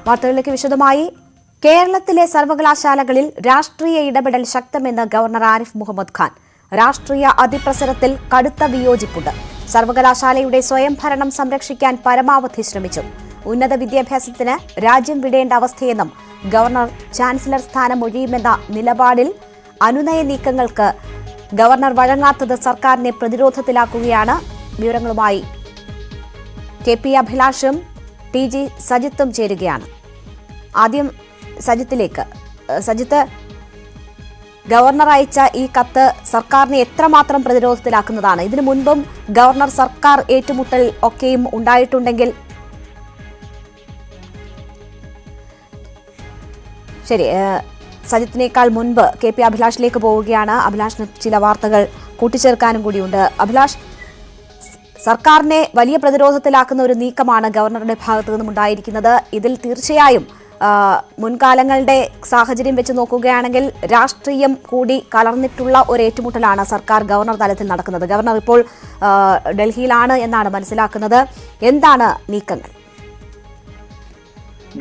വാർത്തകളിലേക്ക് വിശദമായി. കേരളത്തിലെ സർവകലാശാലകളിൽ രാഷ്ട്രീയ ഇടപെടൽ ശക്തമെന്ന് ഗവർണർ ആരിഫ് മുഹമ്മദ് ഖാൻ. രാഷ്ട്രീയ അതിപ്രസരത്തിൽ കടുത്ത വിയോജിപ്പുണ്ട്. സർവകലാശാലയുടെ സ്വയംഭരണം സംരക്ഷിക്കാൻ പരമാവധി ശ്രമിച്ചു. ഉന്നത വിദ്യാഭ്യാസത്തിന് രാജ്യം വിടേണ്ട അവസ്ഥയെന്നും ഗവർണർ ചാൻസലർ സ്ഥാനം ഒഴിയുമെന്ന നിലപാടിൽ അനുനയ നീക്കങ്ങൾക്ക് ഗവർണർ വഴങ്ങാത്തത് സർക്കാരിനെ പ്രതിരോധത്തിലാക്കുകയാണ്. വിവരങ്ങളുമായി കെ പി അഭിലാഷും ടി ജി സജിത്തും ചേരുകയാണ്. ആദ്യം സജിത്തിലേക്ക്. സജിത്ത്, ഗവർണർ അയച്ച ഈ കത്ത് സർക്കാരിനെ എത്രമാത്രം പ്രതിരോധത്തിലാക്കുന്നതാണ്? ഇതിനു മുൻപും ഗവർണർ സർക്കാർ ഏറ്റുമുട്ടൽ ഒക്കെയും ഉണ്ടായിട്ടുണ്ടെങ്കിൽ ശരി, സജിത്തിനേക്കാൾ മുൻപ് കെ പി അഭിലാഷിലേക്ക് പോവുകയാണ്. അഭിലാഷിന് ചില വാർത്തകൾ കൂട്ടിച്ചേർക്കാനും കൂടിയുണ്ട്. അഭിലാഷ്, സർക്കാരിനെ വലിയ പ്രതിരോധത്തിലാക്കുന്ന ഒരു നീക്കമാണ് ഗവർണറുടെ ഭാഗത്തു നിന്നും ഉണ്ടായിരിക്കുന്നത്. ഇതിൽ തീർച്ചയായും മുൻകാലങ്ങളുടെ സാഹചര്യം വെച്ച് നോക്കുകയാണെങ്കിൽ രാഷ്ട്രീയം കൂടി കലർന്നിട്ടുള്ള ഒരു ഏറ്റുമുട്ടലാണ് സർക്കാർ ഗവർണർ തലത്തിൽ നടക്കുന്നത്. ഗവർണർ ഇപ്പോൾ ഡൽഹിയിലാണ് എന്നാണ് മനസ്സിലാക്കുന്നത്. എന്താണ് നീക്കങ്ങൾ?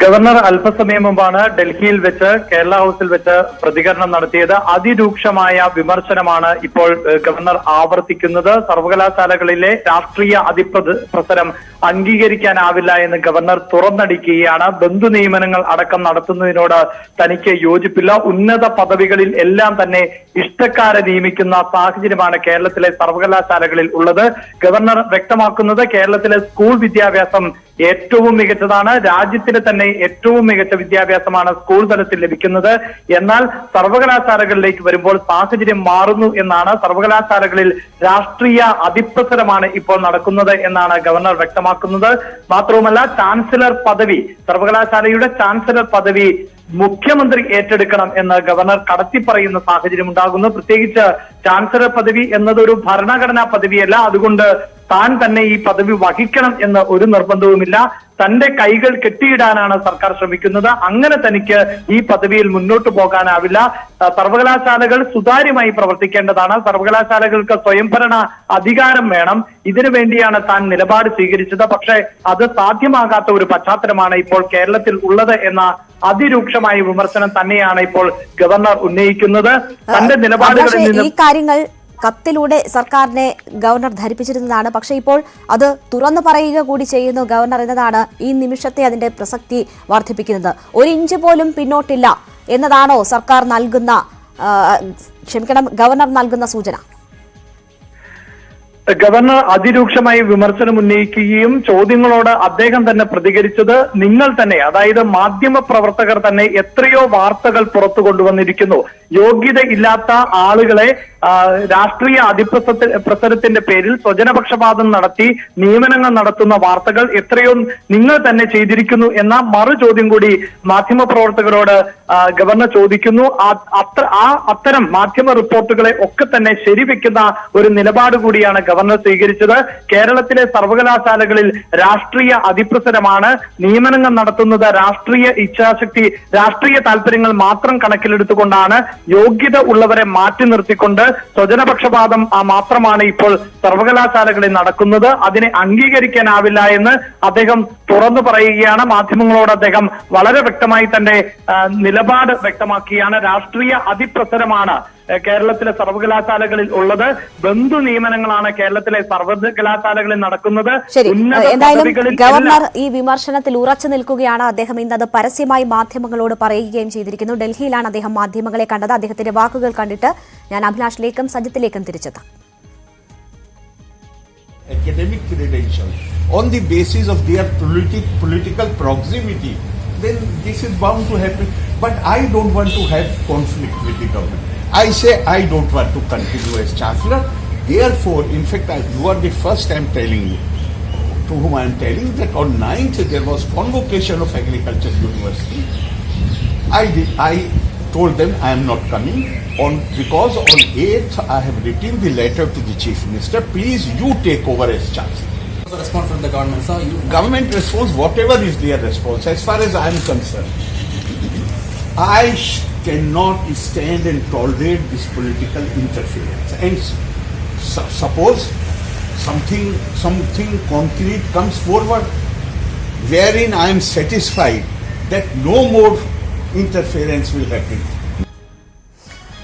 ഗവർണർ അല്പസമയം മുമ്പാണ് ഡൽഹിയിൽ വെച്ച് കേരള ഹൌസിൽ വെച്ച് പ്രതികരണം നടത്തിയത്. അതിരൂക്ഷമായ വിമർശനമാണ് ഇപ്പോൾ ഗവർണർ ആവർത്തിക്കുന്നത്. സർവകലാശാലകളിലെ രാഷ്ട്രീയ അതിപ്രസരം അംഗീകരിക്കാനാവില്ല എന്ന് ഗവർണർ തുറന്നടിക്കുകയാണ്. ബന്ധു നിയമനങ്ങൾ അടക്കം നടത്തുന്നതിനോട് തനിക്ക് യോജിപ്പില്ല. ഉന്നത പദവികളിൽ എല്ലാം തന്നെ ഇഷ്ടക്കാരെ നിയമിക്കുന്ന സാഹചര്യമാണ് കേരളത്തിലെ സർവകലാശാലകളിൽ ഉള്ളത്. ഗവർണർ വ്യക്തമാക്കുന്നത് കേരളത്തിലെ സ്കൂൾ വിദ്യാഭ്യാസം ഏറ്റവും മികച്ചതാണ്. രാജ്യത്തിന് തന്നെ ഏറ്റവും മികച്ച വിദ്യാഭ്യാസമാണ് സ്കൂൾ തലത്തിൽ ലഭിക്കുന്നത്. എന്നാൽ സർവകലാശാലകളിലേക്ക് വരുമ്പോൾ സാഹചര്യം മാറുന്നു എന്നാണ്. സർവകലാശാലകളിൽ രാഷ്ട്രീയ അതിപ്രസരമാണ് ഇപ്പോൾ നടക്കുന്നത് എന്നാണ് ഗവർണർ വ്യക്തമാക്കുന്നത്. മാത്രവുമല്ല, ചാൻസലർ പദവി, സർവകലാശാലയുടെ ചാൻസലർ പദവി മുഖ്യമന്ത്രി ഏറ്റെടുക്കണം എന്ന് ഗവർണർ കടത്തിപ്പറയുന്ന സാഹചര്യം ഉണ്ടാകുന്നു. പ്രത്യേകിച്ച് ചാൻസലർ പദവി എന്നതൊരു ഭരണഘടനാ പദവിയല്ല. അതുകൊണ്ട് താൻ തന്നെ ഈ പദവി വഹിക്കണം എന്ന് ഒരു നിർബന്ധവുമില്ല. തന്റെ കൈകൾ കെട്ടിയിടാനാണ് സർക്കാർ ശ്രമിക്കുന്നത്. അങ്ങനെ തനിക്ക് ഈ പദവിയിൽ മുന്നോട്ട് പോകാനാവില്ല. സർവകലാശാലകൾ സുതാര്യമായി പ്രവർത്തിക്കേണ്ടതാണ്. സർവകലാശാലകൾക്ക് സ്വയംഭരണ അധികാരം വേണം. ഇതിനു വേണ്ടിയാണ് താൻ നിലപാട് സ്വീകരിച്ചത്. പക്ഷേ അത് സാധ്യമാകാത്ത ഒരു പശ്ചാത്തലമാണ് ഇപ്പോൾ കേരളത്തിൽ ഉള്ളത് എന്ന അതിരൂക്ഷമായ വിമർശനം തന്നെയാണ് ഇപ്പോൾ ഗവർണർ ഉന്നയിക്കുന്നത്. തന്റെ നിലപാടുകളിൽ നിന്ന് ഈ കാര്യങ്ങൾ കത്തിലൂടെ സർക്കാരിനെ ഗവർണർ ധരിപ്പിച്ചിരുന്നതാണ്. പക്ഷേ ഇപ്പോൾ അത് തുറന്നു പറയുക കൂടി ചെയ്യുന്നു ഗവർണർ എന്നതാണ് ഈ നിമിഷത്തെ അതിന്റെ പ്രസക്തി വർദ്ധിപ്പിക്കുന്നത്. ഒരു ഇഞ്ച് പോലും പിന്നോട്ടില്ല എന്നതാണോ സർക്കാർ നൽകുന്ന ഗവർണർ നൽകുന്ന സൂചന? ഗവർണർ അതിരൂക്ഷമായി വിമർശനം ഉന്നയിക്കുകയും ചോദ്യങ്ങളോട് അദ്ദേഹം തന്നെ പ്രതികരിച്ചത്, നിങ്ങൾ തന്നെ, അതായത് മാധ്യമ പ്രവർത്തകർ തന്നെ എത്രയോ വാർത്തകൾ പുറത്തു കൊണ്ടുവന്നിരിക്കുന്നു. യോഗ്യത ഇല്ലാത്ത ആളുകളെ രാഷ്ട്രീയ അതിപ്രസരത്തിന്റെ പേരിൽ സ്വജനപക്ഷപാതം നടത്തി നിയമനങ്ങൾ നടത്തുന്ന വാർത്തകൾ എത്രയോ നിങ്ങൾ തന്നെ ചെയ്തിരിക്കുന്നു എന്ന മറു ചോദ്യം കൂടി മാധ്യമ പ്രവർത്തകരോട് ഗവർണർ ചോദിക്കുന്നു. അത്തരം മാധ്യമ റിപ്പോർട്ടുകളെ ഒക്കെ തന്നെ ശരിവെക്കുന്ന ഒരു നിലപാട് കൂടിയാണ് ഗവർണർ സ്വീകരിച്ചത്. കേരളത്തിലെ സർവകലാശാലകളിൽ രാഷ്ട്രീയ അതിപ്രസരമാണ്. നിയമനങ്ങൾ നടത്തുന്നത് രാഷ്ട്രീയ ഇച്ഛാശക്തി, രാഷ്ട്രീയ താല്പര്യങ്ങൾ മാത്രം കണക്കിലെടുത്തുകൊണ്ടാണ്. യോഗ്യത ഉള്ളവരെ മാറ്റി നിർത്തിക്കൊണ്ട് സ്വജനപക്ഷപാതം മാത്രമാണ് ഇപ്പോൾ സർവകലാശാലകളിൽ നടക്കുന്നത്. അതിനെ അംഗീകരിക്കാനാവില്ല എന്ന് അദ്ദേഹം തുറന്നു പറയുകയാണ്. മാധ്യമങ്ങളോട് അദ്ദേഹം വളരെ വ്യക്തമായി തന്റെ നിലപാട് വ്യക്തമാക്കിയാണ്. രാഷ്ട്രീയ അതിപ്രസരമാണ് കേരളത്തിലെ സർവകലാശാലകളിൽ ഉള്ളത്. ബന്ധു നിയമനങ്ങളാണ് കേരളത്തിലെ സർവകലാശാലകളിൽ നടക്കുന്നത്. എന്തായാലും ഗവർണർ ഈ വിമർശനത്തിൽ ഉറച്ചു നിൽക്കുകയാണ്. അദ്ദേഹം ഇന്നത് പരസ്യമായി മാധ്യമങ്ങളോട് പറയുകയും ചെയ്തിരിക്കുന്നു. ഡൽഹിയിലാണ് അദ്ദേഹം മാധ്യമങ്ങളെ കണ്ടത്. അദ്ദേഹത്തിന്റെ വാക്കുകൾ കണ്ടിട്ട് ഞാൻ അഭിലാഷിലേക്കും സജിത്തിലേക്കും തിരിച്ചെത്താം. Academic credentials on the basis of their political proximity, then this is bound to happen. But I don't want to have conflict with the government. I say I don't want to continue as chancellor. Therefore, in fact, you are the first I am telling you, to whom I am telling that on 9th there was convocation of Agriculture University. I told them I am not coming because on 8th I have written the letter to the Chief Minister. Please, you take over as chancellor. What's the response from the government, sir? Government response, whatever is their response, as far as I am concerned, I cannot stand and tolerate this political interference. And suppose something concrete comes forward wherein I am satisfied that no more interference will happen.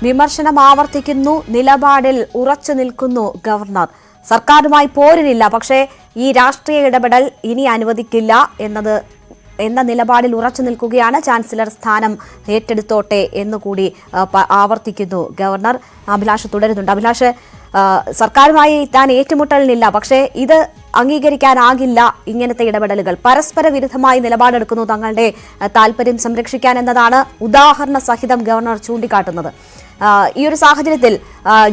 വിമർശനം ആവർത്തിക്കുന്നു, നിലപാടിൽ ഉറച്ചു നിൽക്കുന്നു governor. സർക്കാരുമായി പോരിനില്ല, പക്ഷേ ഈ രാഷ്ട്രീയ ഇടപെടൽ ഇനി അനുവദിക്കില്ല എന്ന നിലപാടിൽ ഉറച്ചു നിൽക്കുകയാണ്. ചാൻസലർ സ്ഥാനം ഏറ്റെടുത്തോട്ടെ എന്നുകൂടി ആവർത്തിക്കുന്നു ഗവർണർ. അഭിലാഷ് തുടരുന്നുണ്ട്. അഭിലാഷ്, സർക്കാരുമായി താൻ ഏറ്റുമുട്ടലിനില്ല, പക്ഷേ ഇത് അംഗീകരിക്കാനാകില്ല. ഇങ്ങനത്തെ ഇടപെടലുകൾ പരസ്പര വിരുദ്ധമായി നിലപാടെടുക്കുന്നു, തങ്ങളുടെ താല്പര്യം സംരക്ഷിക്കാൻ എന്നതാണ് ഉദാഹരണ സഹിതം ഗവർണർ ചൂണ്ടിക്കാട്ടുന്നത്. ഈ ഒരു സാഹചര്യത്തിൽ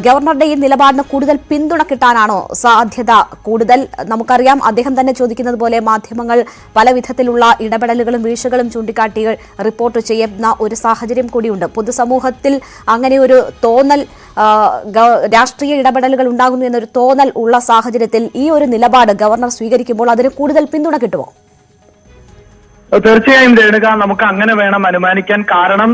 ഗവർണറുടെ ഈ നിലപാടിന് കൂടുതൽ പിന്തുണ കിട്ടാനാണോ സാധ്യത കൂടുതൽ? നമുക്കറിയാം, അദ്ദേഹം തന്നെ ചോദിക്കുന്നത് പോലെ മാധ്യമങ്ങൾ പല വിധത്തിലുള്ള ഇടപെടലുകളും വീഴ്ചകളും ചൂണ്ടിക്കാട്ടി റിപ്പോർട്ട് ചെയ്യുന്ന ഒരു സാഹചര്യം കൂടിയുണ്ട്. പൊതുസമൂഹത്തിൽ അങ്ങനെ ഒരു തോന്നൽ, രാഷ്ട്രീയ ഇടപെടലുകൾ ഉണ്ടാകുന്നു എന്നൊരു തോന്നൽ ഉള്ള സാഹചര്യത്തിൽ ഈ ഒരു നിലപാട് ഗവർണർ സ്വീകരിക്കുമ്പോൾ അതിന് കൂടുതൽ പിന്തുണ കിട്ടുമോ? തീർച്ചയായും രേണുക, നമുക്ക് അങ്ങനെ വേണം അനുമാനിക്കാൻ. കാരണം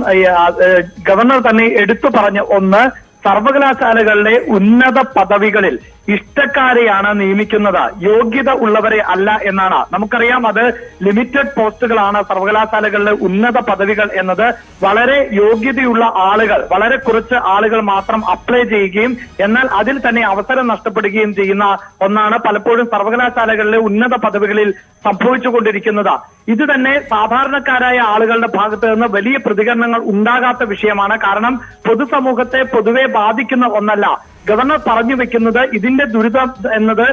ഗവർണർ തന്നെ എടുത്തു പറഞ്ഞ ഒന്ന്, സർവകലാശാലകളിലെ ഉന്നത പദവികളിൽ ഇഷ്ടക്കാരെയാണ് നിയമിക്കുന്നത്, യോഗ്യത ഉള്ളവരെ അല്ല എന്നാണ്. നമുക്കറിയാം, അത് ലിമിറ്റഡ് പോസ്റ്റുകളാണ്. സർവകലാശാലകളിലെ ഉന്നത പദവികൾ എന്നത് വളരെ യോഗ്യതയുള്ള ആളുകൾ, വളരെ കുറച്ച് ആളുകൾ മാത്രം അപ്ലൈ ചെയ്യുകയും എന്നാൽ അതിൽ തന്നെ അവസരം നഷ്ടപ്പെടുകയും ചെയ്യുന്ന ഒന്നാണ് പലപ്പോഴും സർവകലാശാലകളിലെ ഉന്നത പദവികളിൽ സംഭവിച്ചുകൊണ്ടിരിക്കുന്നത്. ഇത് തന്നെ സാധാരണക്കാരായ ആളുകളുടെ ഭാഗത്ത് നിന്ന് വലിയ പ്രതികരണങ്ങൾ ഉണ്ടാകാത്ത വിഷയമാണ്. കാരണം പൊതുസമൂഹത്തെ പൊതുവെ ബാധിക്കുന്ന ഒന്നല്ല. ഗവർണർ പറഞ്ഞു വെക്കുന്നത് ഇതിന്റെ ദുരിതം എന്നത്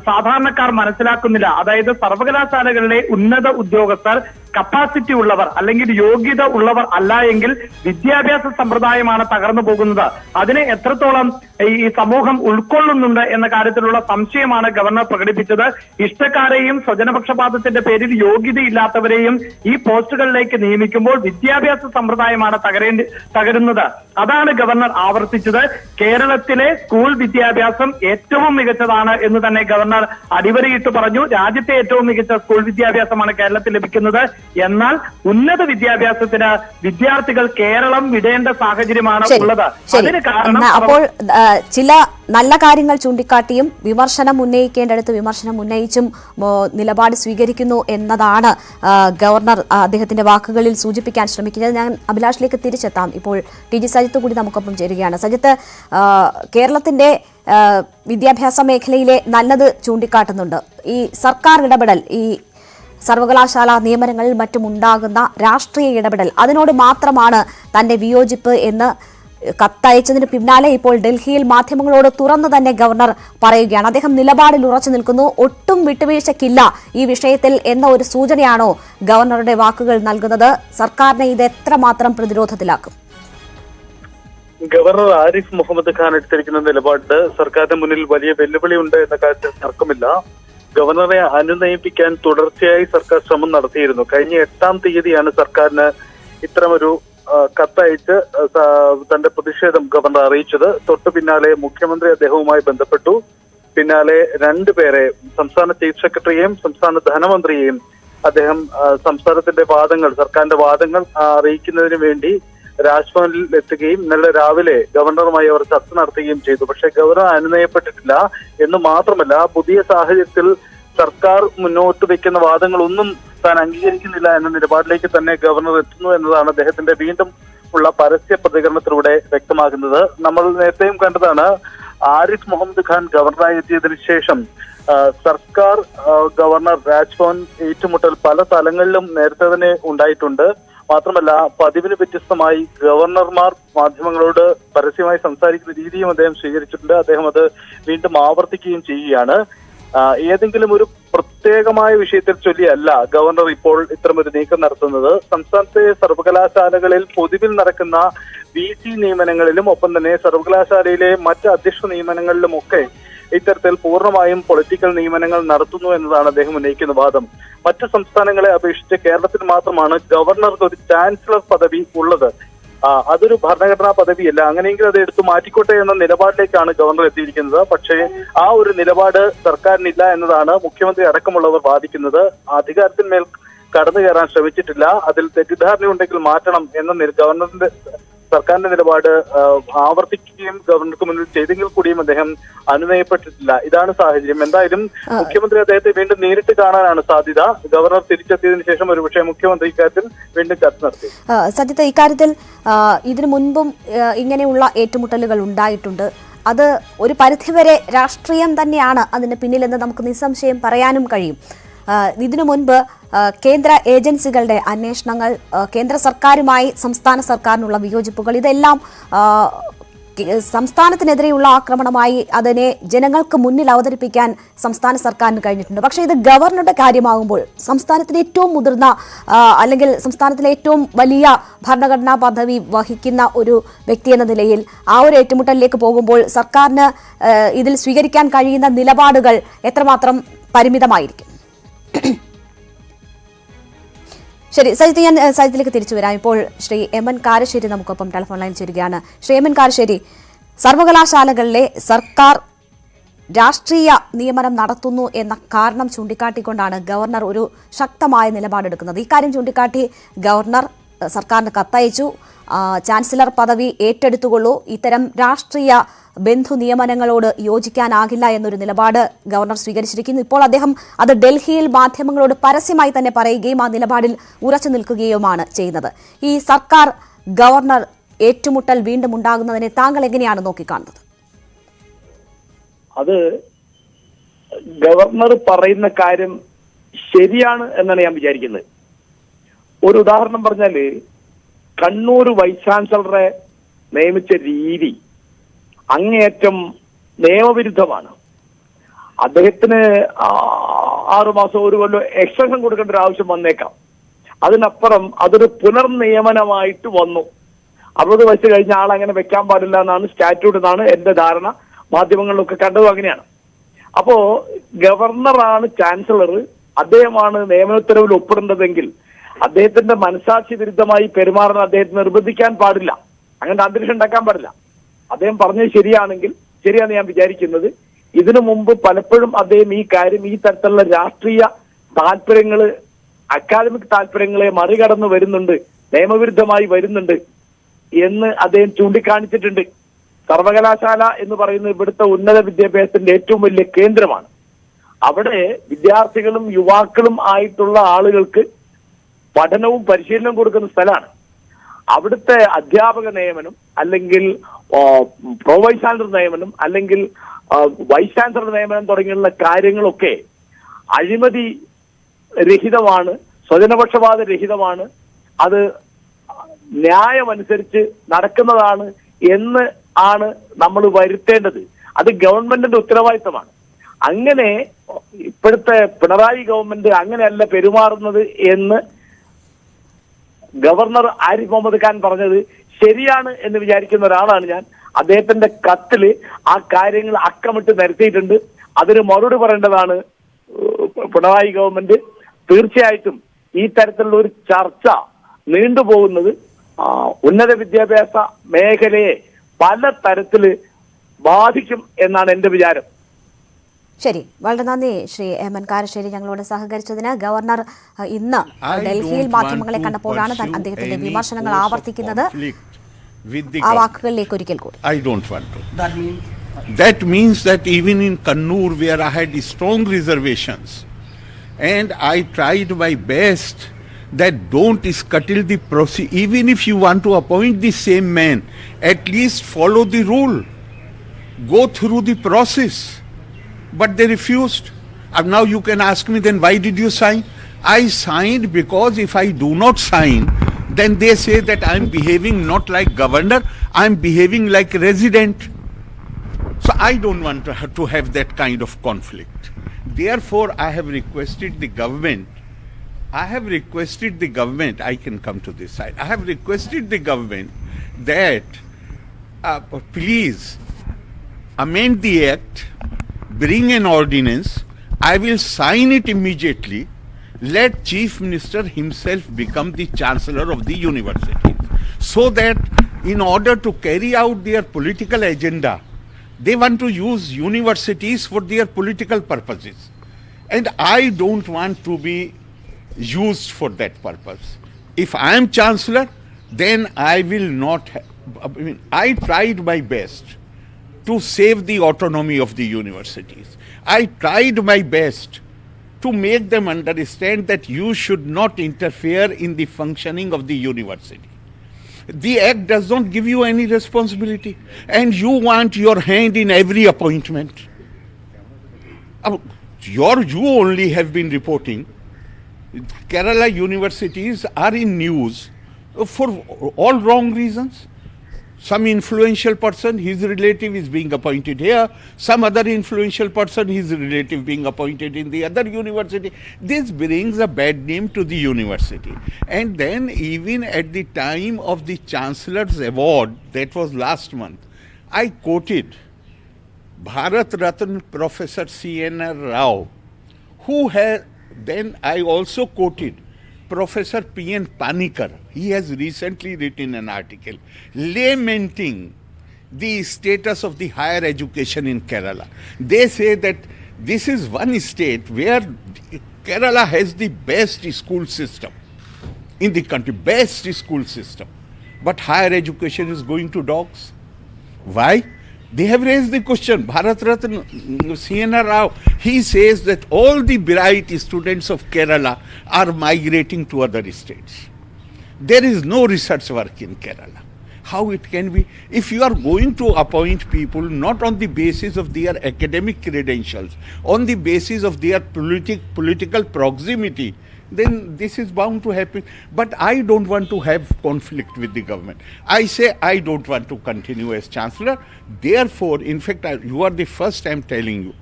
സാധാരണക്കാർ മനസ്സിലാക്കുന്നില്ല. അതായത് സർവകലാശാലകളിലെ ഉന്നത ഉദ്യോഗസ്ഥർ കപ്പാസിറ്റി ഉള്ളവർ അല്ലെങ്കിൽ യോഗ്യത ഉള്ളവർ അല്ല എങ്കിൽ വിദ്യാഭ്യാസ സമ്പ്രദായമാണ് തകർന്നു പോകുന്നത്. അതിനെ എത്രത്തോളം ഈ സമൂഹം ഉൾക്കൊള്ളുന്നുണ്ട് എന്ന കാര്യത്തിലുള്ള സംശയമാണ് ഗവർണർ പ്രകടിപ്പിച്ചത്. ഇഷ്ടക്കാരെയും സ്വജനപക്ഷപാതത്തിന്റെ പേരിൽ യോഗ്യതയില്ലാത്തവരെയും ഈ പോസ്റ്റുകളിലേക്ക് നിയമിക്കുമ്പോൾ വിദ്യാഭ്യാസ സമ്പ്രദായമാണ് തകരുന്നത്. അതാണ് ഗവർണർ ആവർത്തിച്ചത്. കേരളത്തിലെ സ്കൂൾ വിദ്യാഭ്യാസം ഏറ്റവും മികച്ചതാണ് എന്ന് തന്നെ ഗവർണർ അടിവരയിട്ട് പറഞ്ഞു. രാജ്യത്തെ ഏറ്റവും മികച്ച സ്കൂൾ വിദ്യാഭ്യാസമാണ് കേരളത്തിൽ ലഭിക്കുന്നത്. എന്നാൽ ഉന്നത വിദ്യാഭ്യാസത്തിന് വിദ്യാർത്ഥികൾ കേരളം വിടേണ്ട സാഹചര്യമാണ് ഉള്ളത്. അതിന് കാരണം അപ്പോൾ ചില നല്ല കാര്യങ്ങൾ ചൂണ്ടിക്കാട്ടിയും വിമർശനം ഉന്നയിക്കേണ്ടടുത്ത് വിമർശനം ഉന്നയിച്ചും നിലപാട് സ്വീകരിക്കുന്നു എന്നതാണ് ഗവർണർ അദ്ദേഹത്തിന്റെ വാക്കുകളിൽ സൂചിപ്പിക്കാൻ ശ്രമിക്കുന്നത്. ഞാൻ അഭിലാഷിലേക്ക് തിരിച്ചെത്താം. ഇപ്പോൾ ടി ജി സജിത്ത് കൂടി നമുക്കൊപ്പം ചേരുകയാണ്. സജിത്ത്, കേരളത്തിന്റെ വിദ്യാഭ്യാസ മേഖലയിലെ നല്ലത് ചൂണ്ടിക്കാട്ടുന്നുണ്ട്. ഈ സർക്കാർ ഇടപെടൽ, ഈ സർവകലാശാല നിയമനങ്ങളിൽ മറ്റും ഉണ്ടാകുന്ന രാഷ്ട്രീയ ഇടപെടൽ, അതിനോട് മാത്രമാണ് തന്റെ വിയോജിപ്പ് എന്ന് കത്തയച്ചതിന് പിന്നാലെ ഇപ്പോൾ ഡൽഹിയിൽ മാധ്യമങ്ങളോട് തുറന്നു തന്നെ ഗവർണർ പറയുകയാണ്. അദ്ദേഹം നിലപാടിൽ ഉറച്ചു നിൽക്കുന്നു, ഒട്ടും വിട്ടുവീഴ്ചയ്ക്കില്ല ഈ വിഷയത്തിൽ എന്ന ഒരു സൂചനയാണോ ഗവർണറുടെ വാക്കുകൾ നൽകുന്നത്? സർക്കാരിനെ ഇത് എത്രമാത്രം പ്രതിരോധത്തിലാക്കും? ഗവർണർ ആരിഫ് മുഹമ്മദ് ഖാൻ എടുത്തിരിക്കുന്ന നിലപാട് സർക്കാരിന് മുന്നിൽ വലിയ വെല്ലുവിളിയുണ്ട് എന്ന കാര്യത്തിൽ തർക്കമില്ല. ഗവർണറെ അനുനയിപ്പിക്കാൻ തുടർച്ചയായി സർക്കാർ ശ്രമം നടത്തിയിരുന്നു. കഴിഞ്ഞ 8-ാം തീയതിയാണ് സർക്കാരിന് ഇത്തരമൊരു കത്തയച്ച് തന്റെ പ്രതിഷേധം ഗവർണർ അറിയിച്ചത്. തൊട്ടു പിന്നാലെ മുഖ്യമന്ത്രി അദ്ദേഹവുമായി ബന്ധപ്പെട്ടു. പിന്നാലെ 2 പേരെ, സംസ്ഥാന ചീഫ് സെക്രട്ടറിയെയും സംസ്ഥാന ധനമന്ത്രിയെയും അദ്ദേഹം സംസ്ഥാനത്തിന്റെ വാദങ്ങൾ, സർക്കാരിന്റെ വാദങ്ങൾ അറിയിക്കുന്നതിന് വേണ്ടി രാജ്ഭവനിൽ എത്തുകയും ഇന്നലെ രാവിലെ ഗവർണറുമായി അവർ ചർച്ച നടത്തുകയും ചെയ്തു. പക്ഷേ ഗവർണർ അനുനയപ്പെട്ടിട്ടില്ല എന്ന് മാത്രമല്ല, പുതിയ സാഹചര്യത്തിൽ സർക്കാർ മുന്നോട്ട് വയ്ക്കുന്ന വാദങ്ങളൊന്നും താൻ അംഗീകരിക്കുന്നില്ല എന്ന നിലപാടിലേക്ക് തന്നെ ഗവർണർ എത്തുന്നു എന്നതാണ് അദ്ദേഹത്തിന്റെ വീണ്ടും ഉള്ള പരസ്യ പ്രതികരണത്തിലൂടെ വ്യക്തമാകുന്നത്. നമ്മൾ നേരത്തെയും കണ്ടതാണ്, ആരിഫ് മുഹമ്മദ് ഖാൻ ഗവർണറായി എത്തിയതിനു ശേഷം സർക്കാർ ഗവർണർ രാജ്ഭവൻ ഏറ്റുമുട്ടൽ പല സ്ഥലങ്ങളിലും നേരത്തെ തന്നെ ഉണ്ടായിട്ടുണ്ട്. മാത്രമല്ല, പതിവിന് വ്യത്യസ്തമായി ഗവർണർമാർ മാധ്യമങ്ങളോട് പരസ്യമായി സംസാരിക്കുന്ന രീതിയും അദ്ദേഹം സ്വീകരിച്ചിട്ടുണ്ട്. അദ്ദേഹം അത് വീണ്ടും ആവർത്തിക്കുകയും ചെയ്യുകയാണ്. ഏതെങ്കിലും ഒരു പ്രത്യേകമായ വിഷയത്തിൽ ചൊല്ലിയല്ല ഗവർണർ ഇപ്പോൾ ഇത്തരമൊരു നീക്കം നടത്തുന്നത്. സംസ്ഥാനത്തെ സർവകലാശാലകളിൽ പൊതുവിൽ നടക്കുന്ന VC നിയമനങ്ങളിലും ഒപ്പം തന്നെ സർവകലാശാലയിലെ മറ്റ് അധ്യക്ഷ നിയമനങ്ങളിലുമൊക്കെ ഇത്തരത്തിൽ പൂർണ്ണമായും പൊളിറ്റിക്കൽ നിയമനങ്ങൾ നടത്തുന്നു എന്നതാണ് അദ്ദേഹം ഉന്നയിക്കുന്ന വാദം. മറ്റ് സംസ്ഥാനങ്ങളെ അപേക്ഷിച്ച് കേരളത്തിൽ മാത്രമാണ് ഗവർണർക്ക് ഒരു ചാൻസലർ പദവി ഉള്ളത്. അതൊരു ഭരണഘടനാ പദവിയല്ല. അങ്ങനെയെങ്കിൽ അത് എടുത്തു മാറ്റിക്കോട്ടെ എന്ന നിലപാടിലേക്കാണ് ഗവർണർ എത്തിയിരിക്കുന്നത്. പക്ഷേ ആ ഒരു നിലപാട് സർക്കാരിനില്ല എന്നതാണ് മുഖ്യമന്ത്രി അടക്കമുള്ളവർ വാദിക്കുന്നത്. അധികാരത്തിന്മേൽ കടന്നു കയറാൻ ശ്രമിച്ചിട്ടില്ല, അതിൽ തെറ്റിദ്ധാരണയുണ്ടെങ്കിൽ മാറ്റണം എന്ന ഗവർണറിന്റെ സർക്കാരിന്റെ നിലപാട് ആവർത്തിക്കുകയും ഗവർണർക്ക് മുന്നിൽ ചെയ്തെങ്കിൽ കൂടിയും അദ്ദേഹം അനുനയപ്പെട്ടിട്ടില്ല. ഇതാണ് സാഹചര്യം. എന്തായാലും മുഖ്യമന്ത്രി അദ്ദേഹത്തെ വീണ്ടും നേരിട്ട് കാണാനാണ് സാധ്യത. ഗവർണർ തിരിച്ചെത്തിയതിനു ശേഷം ഒരുപക്ഷെ മുഖ്യമന്ത്രി ഇക്കാര്യത്തിൽ വീണ്ടും ചർച്ച നടത്തി. സജിത്ത്, ഇക്കാര്യത്തിൽ ഇതിനു മുൻപും ഇങ്ങനെയുള്ള ഏറ്റുമുട്ടലുകൾ ഉണ്ടായിട്ടുണ്ട്. അത് ഒരു പരിധിവരെ രാഷ്ട്രീയം തന്നെയാണ് അതിന് പിന്നിലെന്ന് നമുക്ക് നിസ്സംശയം പറയാനും കഴിയും. ഇതിനു മുൻപ് കേന്ദ്ര ഏജൻസികളുടെ അന്വേഷണങ്ങൾ, കേന്ദ്ര സർക്കാരുമായി സംസ്ഥാന സർക്കാരിനുള്ള വിയോജിപ്പുകൾ, ഇതെല്ലാം സംസ്ഥാനത്തിനെതിരെയുള്ള ആക്രമണമായി അതിനെ ജനങ്ങൾക്ക് മുന്നിൽ അവതരിപ്പിക്കാൻ സംസ്ഥാന സർക്കാരിന് കഴിഞ്ഞിട്ടുണ്ട്. പക്ഷേ ഇത് ഗവർണറുടെ കാര്യമാകുമ്പോൾ സംസ്ഥാനത്തിലെ ഏറ്റവും മുതിർന്ന അല്ലെങ്കിൽ സംസ്ഥാനത്തിലെ ഏറ്റവും വലിയ ഭരണഘടനാ പദവി വഹിക്കുന്ന ഒരു വ്യക്തി എന്ന നിലയിൽ ആ ഒരു ഏറ്റുമുട്ടലിലേക്ക് പോകുമ്പോൾ സർക്കാരിന് ഇതിൽ സ്വീകരിക്കാൻ കഴിയുന്ന നിലപാടുകൾ എത്രമാത്രം പരിമിതമായിരിക്കും? ശരി സജിത്ത്, ഞാൻ സജിത്തിലേക്ക് തിരിച്ചു വരാം. ഇപ്പോൾ ശ്രീ എം എൻ കാരശ്ശേരി നമുക്കൊപ്പം ടെലിഫോൺ ലൈനിൽ ചേരുകയാണ്. ശ്രീ എം എൻ കാരശ്ശേരി, സർവകലാശാലകളിലെ സർക്കാർ രാഷ്ട്രീയ നിയമനം നടത്തുന്നു എന്ന കാരണം ചൂണ്ടിക്കാട്ടിക്കൊണ്ടാണ് ഗവർണർ ഒരു ശക്തമായ നിലപാടെടുക്കുന്നത്. ഇക്കാര്യം ചൂണ്ടിക്കാട്ടി ഗവർണർ സർക്കാരിന് കത്തയച്ചു. ചാൻസലർ പദവി ഏറ്റെടുത്തുകൊള്ളൂ, ഇത്തരം രാഷ്ട്രീയ ബന്ധു നിയമനങ്ങളോട് യോജിക്കാനാകില്ല എന്നൊരു നിലപാട് ഗവർണർ സ്വീകരിച്ചിരിക്കുന്നു. ഇപ്പോൾ അദ്ദേഹം അത് ഡൽഹിയിൽ മാധ്യമങ്ങളോട് പരസ്യമായി തന്നെ പറയുകയും ആ നിലപാടിൽ ഉറച്ചു നിൽക്കുകയുമാണ് ചെയ്യുന്നത്. ഈ സർക്കാർ ഗവർണർ ഏറ്റുമുട്ടൽ വീണ്ടും ഉണ്ടാകുന്നതിനെ താങ്കൾ എങ്ങനെയാണ് നോക്കിക്കാണുന്നത്? അത് ഗവർണർ പറയുന്ന കാര്യം ശരിയാണ് എന്നാണ് ഞാൻ വിചാരിക്കുന്നത്. ഒരു ഉദാഹരണം പറഞ്ഞാല്, കണ്ണൂർ വൈസ് ചാൻസലറെ നിയമിച്ച രീതി അങ്ങേയറ്റം നിയമവിരുദ്ധമാണ്. അദ്ദേഹത്തിന് 6 മാസം 1 കൊല്ലം എക്സ്റ്റൻഷൻ കൊടുക്കേണ്ട ഒരു ആവശ്യം വന്നേക്കാം. അതിനപ്പുറം അതൊരു പുനർനിയമനമായിട്ട് വന്നു. 60 വയസ്സ് കഴിഞ്ഞ ആൾ അങ്ങനെ വെക്കാൻ പാടില്ല എന്നാണ് സ്റ്റാറ്റ്യൂട്ട് എന്നാണ് എന്റെ ധാരണ. മാധ്യമങ്ങളിലൊക്കെ കണ്ടതും അങ്ങനെയാണ്. അപ്പോ ഗവർണറാണ് ചാൻസലർ, അദ്ദേഹമാണ് നിയമന ഉത്തരവിൽ ഒപ്പിടേണ്ടതെങ്കിൽ അദ്ദേഹത്തിന്റെ മനസാക്ഷി വിരുദ്ധമായി പെരുമാറാൻ അദ്ദേഹത്തെ നിർബന്ധിക്കാൻ പാടില്ല. അങ്ങനെ അന്തരീക്ഷം ഉണ്ടാക്കാൻ പാടില്ല. അദ്ദേഹം പറഞ്ഞത് ശരിയാണെങ്കിൽ ശരിയാണ് ഞാൻ വിചാരിക്കുന്നത്. ഇതിനു മുമ്പ് പലപ്പോഴും അദ്ദേഹം ഈ കാര്യം, ഈ തരത്തിലുള്ള രാഷ്ട്രീയ താല്പര്യങ്ങള്, അക്കാദമിക് താല്പര്യങ്ങളെ മറികടന്ന് വരുന്നുണ്ട്, നിയമവിരുദ്ധമായി വരുന്നുണ്ട് എന്ന് അദ്ദേഹം ചൂണ്ടിക്കാണിച്ചിട്ടുണ്ട്. സർവകലാശാല എന്ന് പറയുന്നത് ഇവിടുത്തെ ഉന്നത വിദ്യാഭ്യാസത്തിന്റെ ഏറ്റവും വലിയ കേന്ദ്രമാണ്. അവിടെ വിദ്യാർത്ഥികളും യുവാക്കളും ആയിട്ടുള്ള ആളുകൾക്ക് പഠനവും പരിശീലനവും കൊടുക്കുന്ന സ്ഥലമാണ്. അവിടുത്തെ അധ്യാപക നിയമനം, അല്ലെങ്കിൽ പ്രോ വൈസ് ചാൻസലർ നിയമനം, അല്ലെങ്കിൽ വൈസ് ചാൻസലർ നിയമനം തുടങ്ങിയുള്ള കാര്യങ്ങളൊക്കെ അഴിമതി രഹിതമാണ്, സ്വജനപക്ഷപാത രഹിതമാണ്, അത് ന്യായമനുസരിച്ച് നടക്കുന്നതാണ് എന്ന് ആണ് നമ്മൾ വരുത്തേണ്ടത്. അത് ഗവൺമെന്റിന്റെ ഉത്തരവാദിത്തമാണ്. അങ്ങനെ ഇപ്പോഴത്തെ പിണറായി ഗവൺമെന്റ് അങ്ങനെയല്ല പെരുമാറുന്നത് എന്ന് ഗവർണർ ആരിഫ് മുഹമ്മദ് ഖാൻ പറഞ്ഞത് ശരിയാണ് എന്ന് വിചാരിക്കുന്ന ഒരാളാണ് ഞാൻ. അദ്ദേഹത്തിന്റെ കത്തില് ആ കാര്യങ്ങൾ അക്കമിട്ട് നിരത്തിയിട്ടുണ്ട്. അതിന് മറുപടി പറയേണ്ടതാണ് പിണറായി ഗവൺമെന്റ്. തീർച്ചയായിട്ടും ഈ തരത്തിലുള്ള ഒരു ചർച്ച നീണ്ടുപോകുന്നത് ഉന്നത വിദ്യാഭ്യാസ മേഖലയെ പല തരത്തില് ബാധിക്കും എന്നാണ് എന്റെ വിചാരം. ശരി, വളരെ നന്ദി ശ്രീ എം എൻ കാരശ്ശേരി ഞങ്ങളോട് സഹകരിച്ചതിന്. ഗവർണർ ഇന്ന് ഡൽഹിയിൽ മാധ്യമങ്ങളെ കണ്ടപ്പോഴാണ് അദ്ദേഹത്തിന്റെ വിമർശനങ്ങൾ ആവർത്തിക്കുന്നത്. ആ വാക്കുകളിലേക്ക് ഒരിക്കൽ കൂടി. That means that even in Kannur, where I had strong reservations, and I tried my best that don't scuttle the process. Even if you want to appoint the same man, at least follow the rule. Go through the process. But they refused. And now you can ask me, then why did you sign? I signed because if I do not sign, then they say that I am behaving not like governor, I am behaving like resident. So I don't want to have that kind of conflict. Therefore, I have requested the government, I can come to this side. I have requested the government that please amend the act, bring an ordinance, I will sign it immediately. Let Chief Minister himself become the Chancellor of the university, so that in order to carry out their political agenda, they want to use universities for their political purposes. And I don't want to be used for that purpose. If I am Chancellor, then I will not I tried my best to save the autonomy of the universities. I tried my best to make them understand that you should not interfere in the functioning of the university. The Act does not give you any responsibility, and you want your hand in every appointment. You only have been reporting. Kerala universities are in news for all wrong reasons. Some influential person, his relative is being appointed here. Some other influential person, his relative being appointed in the other university. This brings a bad name to the university. And then even at the time of the Chancellor's Award, that was last month, I quoted Bharat Ratna Professor C.N.R. Rao, who had, then I also quoted Professor P.N. Panikar. He has recently written an article lamenting the status of the higher education in Kerala. They say that this is one state where Kerala has the best school system in the country, best school system. But higher education is going to dogs. Why? They have raised the question. Bharat Ratna C.N.R. Rao, he says that all the bright students of Kerala are migrating to other states. There is no research work in Kerala. How it can be? If you are going to appoint people not on the basis of their academic credentials, on the basis of their political proximity, then this is bound to happen. But I don't want to have conflict with the government. I say I don't want to continue as Chancellor. Therefore, in fact, you are the first I am telling you,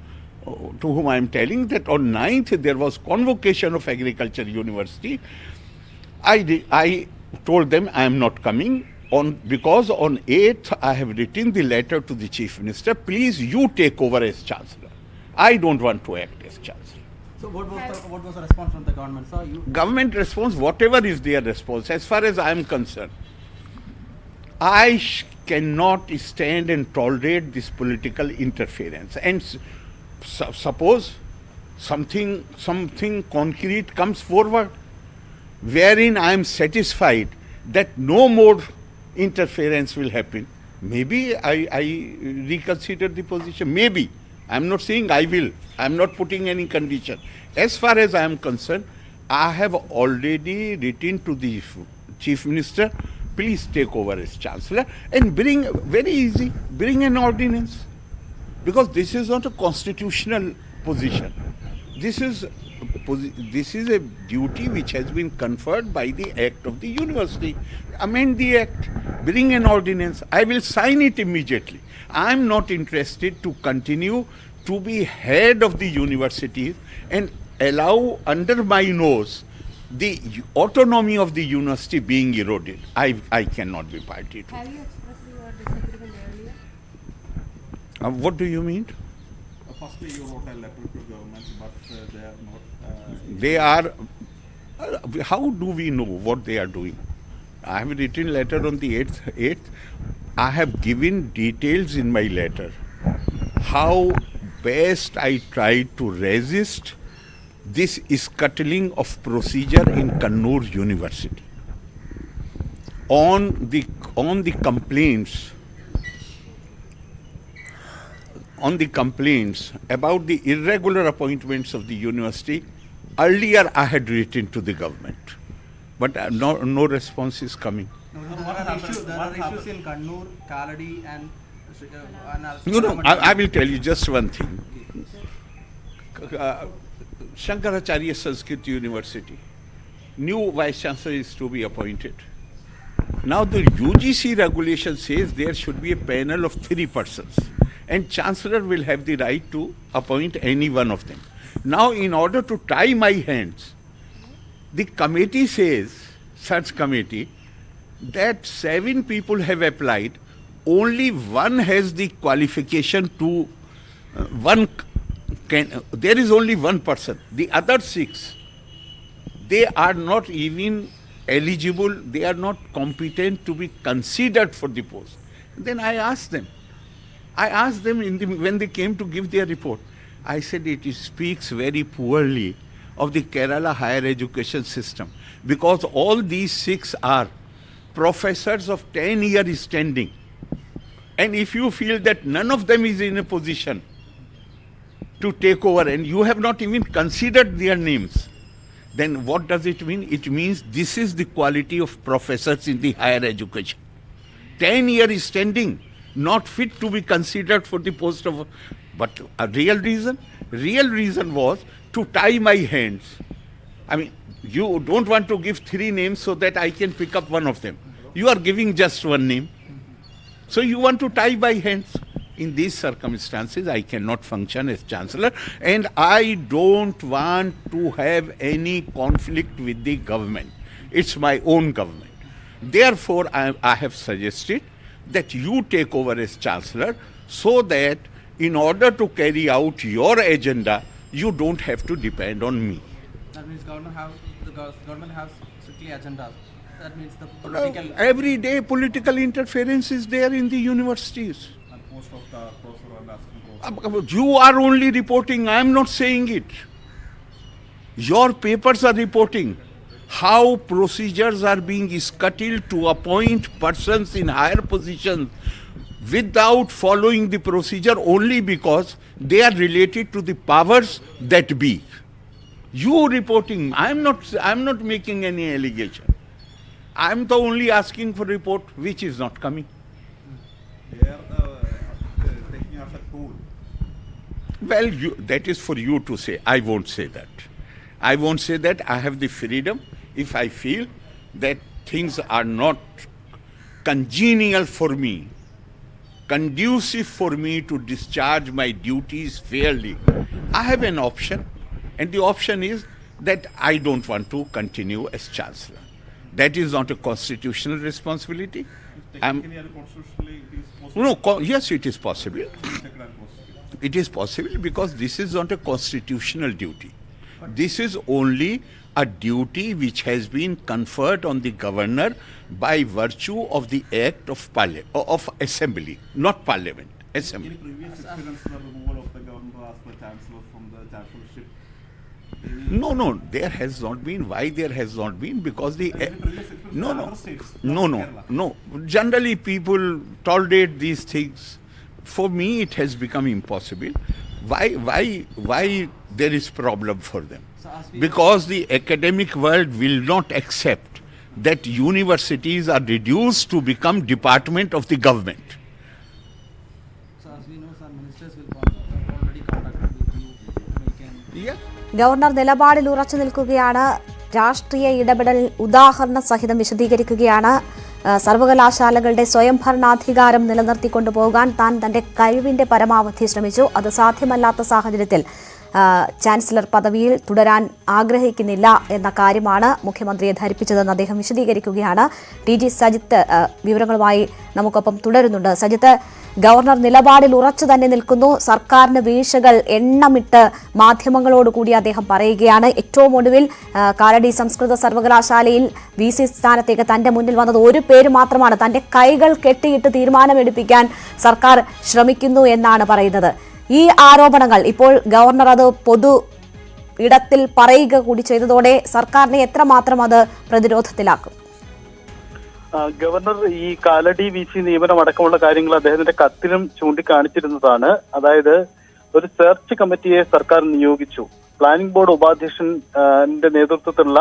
to whom I am telling that on 9th there was convocation of Agriculture University. I told them I am not coming because on 8th I have written the letter to the Chief Minister, please you take over as Chancellor. I don't want to act as Chancellor. So what was the response from the government, sir? Government response, whatever is their response, as far as I am concerned, I cannot stand and tolerate this political interference. And suppose something concrete comes forward, wherein I am satisfied that no more interference will happen, maybe I reconsider the position. Maybe. I am not saying I will. I am not putting any condition. As far as I am concerned, I have already written to the Chief Minister, please take over as Chancellor and bring, very easy, bring an ordinance. Because this is not a constitutional position. This is a duty which has been conferred by the Act of the University. Amend the Act, bring an ordinance. I will sign it immediately. I am not interested to continue to be head of the university and allow under my nose the autonomy of the university being eroded. I cannot be party to. Have you expressed your disagreement earlier? What do you mean? Firstly, you wrote a letter to government, but they are not. How do we know what they are doing? I have written letter on the 8th. I have given details in my letter how best I tried to resist this scuttling of procedure in Kannur University. On the complaints about the irregular appointments of the university, earlier I had written to the government, but no response is coming. There are issues in Kannur, Kaladi and I will tell you just one thing. Shankaracharya Sanskrit University, new Vice Chancellor is to be appointed. Now the UGC regulation says there should be a panel of 3 persons and Chancellor will have the right to appoint any one of them. Now in order to tie my hands, the committee says, such committee, that 7 people have applied, only one has the qualification to, there is only one person. The other 6, they are not even eligible, they are not competent to be considered for the post. Then I asked them when they came to give their report, I said it speaks very poorly of the Kerala higher education system, because all these 6 are professors of 10-year standing. And if you feel that none of them is in a position to take over and you have not even considered their names, then what does it mean? It means this is the quality of professors in the higher education. 10-year standing, not fit to be considered for the post of... But a real reason was to tie my hands. I mean, you don't want to give 3 names so that I can pick up one of them. You are giving just one name. So you want to tie my hands. In these circumstances, I cannot function as Chancellor, and I don't want to have any conflict with the government. It's my own government. Therefore, I have suggested that you take over as Chancellor so that in order to carry out your agenda, you don't have to depend on me. That means government has strictly agendas. That means the political... Every day political interference is there in the universities. And most of the professor and assistant professor. You are only reporting, I am not saying it. Your papers are reporting how procedures are being scuttled to appoint persons in higher positions without following the procedure only because they are related to the powers that be. You reporting, I am not making any allegation. I am the only asking for report which is not coming. They are taking as a tool. Well, that is for you to say. I won't say that. I won't say that. I have the freedom. If I feel that things are not congenial for me, conducive for me to discharge my duties fairly, I have an option. And the option is that I don't want to continue as Chancellor. That is not a constitutional responsibility. Technically and constitutionally, it is possible. Yes, it is possible. It is possible because this is not a constitutional duty. This is only a duty which has been conferred on the governor by virtue of the act of assembly, not parliament, assembly. In previous experience, the removal of the governor as the chancellor from the chancellorship. No, there has not been. Why there has not been? Because the no. Generally, people tolerate these things. For me, it has become impossible. Why there is problem for them? Because the academic world will not accept that universities are reduced to become department of the government. So as we know, some ministers will already contacted with you. Yeah. Governor നിലപാടിൽ ഉറച്ചു നിൽക്കുകയാണ്. രാഷ്ട്രീയ ഇടപെടൽ ഉദാഹരണ സഹിതം വിശദീകരിക്കുകയാണ്. സർവകലാശാലകളുടെ സ്വയംഭരണാധികാരം നിലനിർത്തിക്കൊണ്ടുപോകാൻ താൻ തന്റെ കഴിവിന്റെ പരമാവധി ശ്രമിച്ചു. അത് സാധ്യമല്ലാത്ത സാഹചര്യത്തിൽ ചാൻസലർ പദവിയിൽ തുടരാൻ ആഗ്രഹിക്കുന്നില്ല എന്ന കാര്യമാണ് മുഖ്യമന്ത്രിയെ ധരിപ്പിച്ചതെന്ന് അദ്ദേഹം വിശദീകരിക്കുകയാണ്. ടി സജിത്ത് വിവരങ്ങളുമായി നമുക്കൊപ്പം തുടരുന്നുണ്ട്. സജിത്ത്, ഗവർണർ നിലപാടിൽ ഉറച്ചു തന്നെ നിൽക്കുന്നു. സർക്കാരിന് വീഴ്ചകൾ എണ്ണമിട്ട് മാധ്യമങ്ങളോടുകൂടി അദ്ദേഹം പറയുകയാണ്. ഏറ്റവും ഒടുവിൽ കാലടി സംസ്കൃത സർവകലാശാലയിൽ VC സ്ഥാനത്തേക്ക് തന്റെ മുന്നിൽ വന്നത് ഒരു പേര് മാത്രമാണ്. തന്റെ കൈകൾ കെട്ടിയിട്ട് തീരുമാനമെടുപ്പിക്കാൻ സർക്കാർ ശ്രമിക്കുന്നു എന്നാണ് പറയുന്നത്. ഈ ആരോപണങ്ങൾ ഇപ്പോൾ ഗവർണർ അത് പൊതു ഇടത്തിൽ പറയുക കൂടി ചെയ്തതോടെ സർക്കാരിനെ എത്രമാത്രം അത് പ്രതിരോധത്തിലാക്കും? ഗവർണർ ഈ കാലടി VC നിയമനം അടക്കമുള്ള കാര്യങ്ങൾ അദ്ദേഹത്തിന്റെ കത്തിലും ചൂണ്ടിക്കാണിച്ചിരുന്നതാണ്. അതായത് ഒരു സെർച്ച് കമ്മിറ്റിയെ സർക്കാർ നിയോഗിച്ചു. പ്ലാനിംഗ് ബോർഡ് ഉപാധ്യക്ഷന്റെ നേതൃത്വത്തിലുള്ള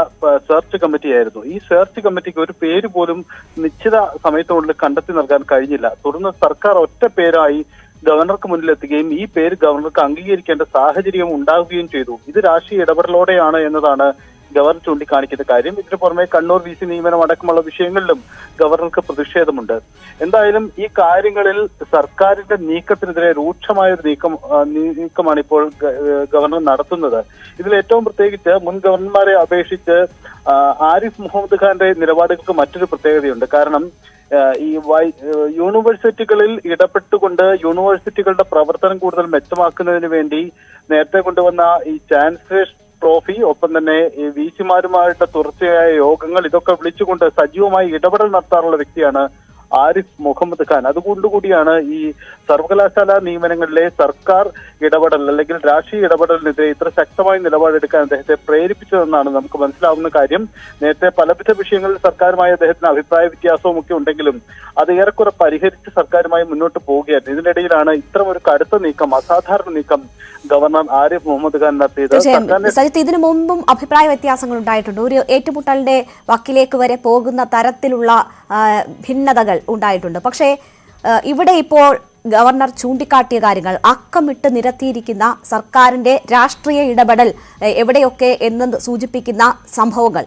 സെർച്ച് കമ്മിറ്റിയായിരുന്നു. ഈ സെർച്ച് കമ്മിറ്റിക്ക് ഒരു പേര് പോലും നിശ്ചിത സമയത്തിനുള്ളിൽ കണ്ടെത്തി നൽകാൻ കഴിഞ്ഞില്ല. തുടർന്ന് സർക്കാർ ഒറ്റ പേരായി ഗവർണർക്ക് മുന്നിലെത്തുകയും ഈ പേര് ഗവർണർക്ക് അംഗീകരിക്കേണ്ട സാഹചര്യം ഉണ്ടാവുകയും ചെയ്തു. ഇത് രാഷ്ട്രീയ ഇടപെടലോടെയാണ് എന്നതാണ് ഗവർണർ ചൂണ്ടിക്കാണിക്കുന്ന കാര്യം. ഇതിനു പുറമെ കണ്ണൂർ VC നിയമനം അടക്കമുള്ള വിഷയങ്ങളിലും ഗവർണർക്ക് പ്രതിഷേധമുണ്ട്. എന്തായാലും ഈ കാര്യങ്ങളിൽ സർക്കാരിന്റെ നീക്കത്തിനെതിരെ രൂക്ഷമായ ഒരു നീക്കമാണ് ഇപ്പോൾ ഗവർണർ നടത്തുന്നത്. ഇതിൽ ഏറ്റവും പ്രത്യേകിച്ച് മുൻ ഗവർണർമാരെ അപേക്ഷിച്ച് ആരിഫ് മുഹമ്മദ് ഖാന്റെ നിലപാടുകൾക്ക് മറ്റൊരു പ്രത്യേകതയുണ്ട്. കാരണം ഈ യൂണിവേഴ്സിറ്റികളിൽ ഇടപെട്ടുകൊണ്ട് യൂണിവേഴ്സിറ്റികളുടെ പ്രവർത്തനം കൂടുതൽ മെച്ചമാക്കുന്നതിന് വേണ്ടി നേരത്തെ കൊണ്ടുവന്ന ഈ ചാൻസലേഴ്സ് ട്രോഫി, ഒപ്പം തന്നെ ഈ VC മാരുമായിട്ട് തുടർച്ചയായ യോഗങ്ങൾ, ഇതൊക്കെ വിളിച്ചുകൊണ്ട് സജീവമായി ഇടപെടൽ നടത്താറുള്ള വ്യക്തിയാണ് ആരിഫ് മുഹമ്മദ് ഖാൻ. അതുകൊണ്ടുകൂടിയാണ് ഈ സർവകലാശാല നിയമനങ്ങളിലെ സർക്കാർ ഇടപെടൽ അല്ലെങ്കിൽ രാഷ്ട്രീയ ഇടപെടലിനെതിരെ ഇത്ര ശക്തമായ നിലപാടെടുക്കാൻ അദ്ദേഹത്തെ പ്രേരിപ്പിച്ചതെന്നാണ് നമുക്ക് മനസ്സിലാവുന്ന കാര്യം. നേരത്തെ പലവിധ വിഷയങ്ങളിൽ സർക്കാരുമായി അദ്ദേഹത്തിന് അഭിപ്രായ വ്യത്യാസവും ഒക്കെ ഉണ്ടെങ്കിലും അത് ഏറെക്കുറെ പരിഹരിച്ച് സർക്കാരുമായി മുന്നോട്ട് പോവുകയായിരുന്നു. ഇതിനിടയിലാണ് ഇത്തരം ഒരു കടുത്ത നീക്കം, അസാധാരണ നീക്കം ഗവർണർ ആരിഫ് മുഹമ്മദ് ഖാൻ നടത്തിയത്. സജിത്ത്, ഇതിനു മുമ്പും അഭിപ്രായ വ്യത്യാസങ്ങൾ ഉണ്ടായിട്ടുണ്ട്. ഒരു ഏറ്റുമുട്ടലിന്റെ വക്കിലേക്ക് വരെ പോകുന്ന തരത്തിലുള്ള ഭിന്നതകൾ ഉണ്ടായിട്ടുണ്ട്. പക്ഷേ ഇവിടെ ഇപ്പോൾ ഗവർണർ ചൂണ്ടിക്കാട്ടിയ കാര്യങ്ങൾ, അക്കമിട്ട് നിരത്തിയിരിക്കുന്ന സർക്കാരിന്റെ രാഷ്ട്രീയ ഇടപെടൽ എവിടെയൊക്കെ എന്ന് സൂചിപ്പിക്കുന്ന സംഭവങ്ങൾ,